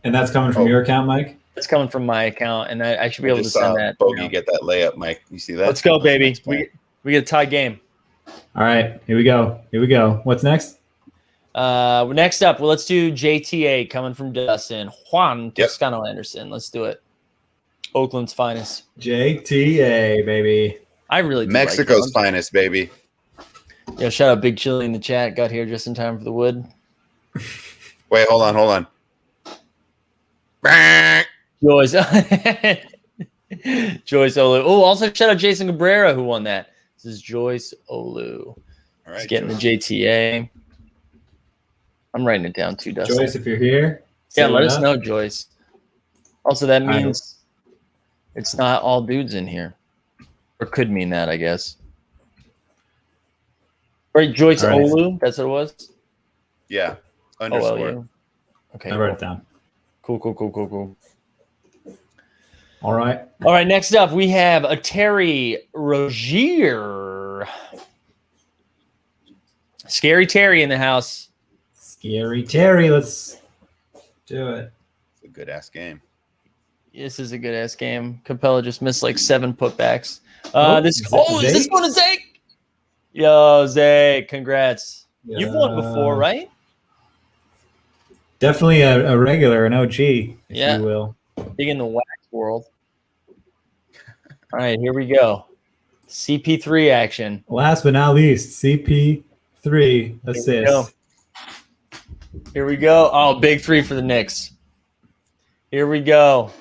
And that's coming from your account, Mike? It's coming from my account, and I should be able to Just send that. Bogey get that layup, Mike. You see that? Let's go, That's baby. next play. We get a tie game. All right, here we go. Here we go. What's next? Next up, well, let's do JTA coming from Dustin. Juan Yep. Toscano Anderson. Let's do it. Oakland's finest. JTA, baby. I really do Mexico's like that one. finest, baby. Yo, shout out Big Chili in the chat. Got here just in time for the wood. Wait, hold on. Joyce. Joyce Olu. Oh, also shout out Jason Cabrera who won that. This is Joyce Olu. All He's right, getting the JTA. I'm writing it down too, Dustin. Joyce, if you're here. Yeah, say let what us up. know, Joyce. Also, that I- means it's not all dudes in here. Or could mean that, I guess. Right, Joyce All right. Olu, that's what it was? Yeah. Underscore. OLU. Okay. I wrote it down. Cool. All right. All right, next up, we have a Terry Rozier. Scary Terry in the house. Scary Terry. Let's Do it. It's a good ass game. This is a good ass game. Capella just missed like 7 putbacks. Is this going to Zake? Yo, Zake, congrats. Yeah. You've won before, right? Definitely a regular, an OG, if Yeah. you will. Big in the wax world. All right, here we go. CP3 action. Last but not least, CP3 assists. Here we go. Oh, big 3 for the Knicks. Here we go.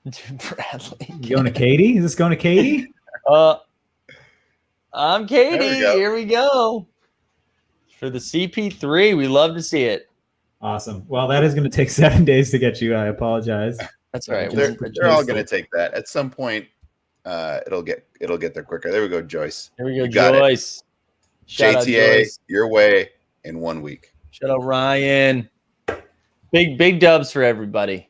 Bradley. Going to Katie? Is this going to Katie? I'm Katie. There we go. Here we go. For the CP3, we love to see it. Awesome. Well, that is going to take 7 days to get you. I apologize. That's all right. They're all going to take that at some point. It'll get there quicker. There we go, Joyce. Here we go, You got Joyce. Shout out, JTA, Joyce. your way in 1 week. Shout out, Ryan. Big dubs for everybody.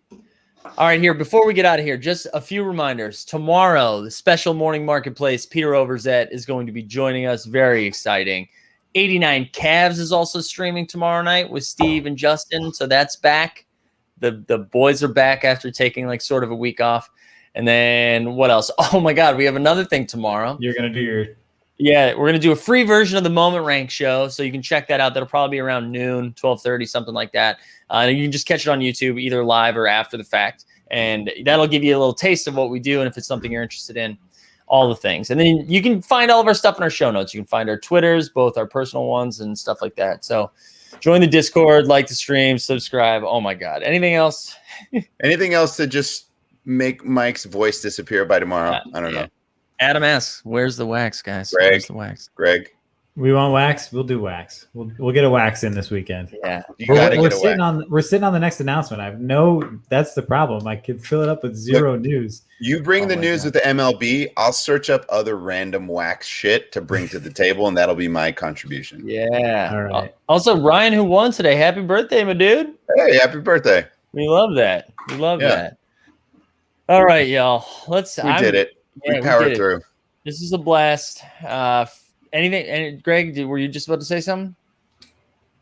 All right, here, before we get out of here, just a few reminders. Tomorrow, the special morning marketplace, Peter Overzet is going to be joining us. Very exciting. 89 Cavs is also streaming tomorrow night with Steve and Justin. So that's back. The boys are back after taking like sort of a week off. And then what else? Oh my God, we have another thing tomorrow. You're going to do your... Yeah, we're going to do a free version of the Moment Rank show. So you can check that out. That'll probably be around noon, 12:30, something like that. And you can just catch it on YouTube, either live or after the fact. And that'll give you a little taste of what we do. And if it's something you're interested in, all the things. And then you can find all of our stuff in our show notes. You can find our Twitters, both our personal ones and stuff like that. So join the Discord, like the stream, subscribe. Oh my God. Anything else? Anything else to just make Mike's voice disappear by tomorrow? I don't know. Adam asks, where's the wax, guys? Greg. Where's the wax? Greg. We want wax? We'll do wax. We'll get a wax in this weekend. Yeah. You got to We're get sitting away. we're sitting on the next announcement. That's the problem. I could fill it up with zero news. You bring Oh the my news God. with the MLB. I'll search up other random wax shit to bring to the table, and that'll be my contribution. Yeah. All right. Also, Ryan, who won today, happy birthday, my dude. Hey, happy birthday. We love that. We love Yeah. that. All right, y'all. We did it. Yeah, we powered did it. through. This is a blast. Anything? And Greg, were you just about to say something?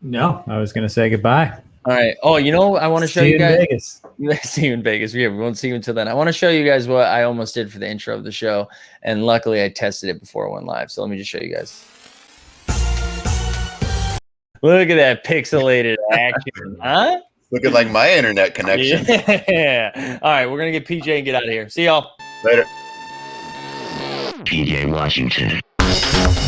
No, I was going to say goodbye. All right. Oh, I want to show See you in guys. Vegas. See you in Vegas. Yeah, we won't see you until then. I want to show you guys what I almost did for the intro of the show, and luckily I tested it before it went live. So let me just show you guys. Look at that pixelated action, huh? Looking like my internet connection. Yeah. All right, we're gonna get PJ and get out of here. See y'all. Later. PJ Washington.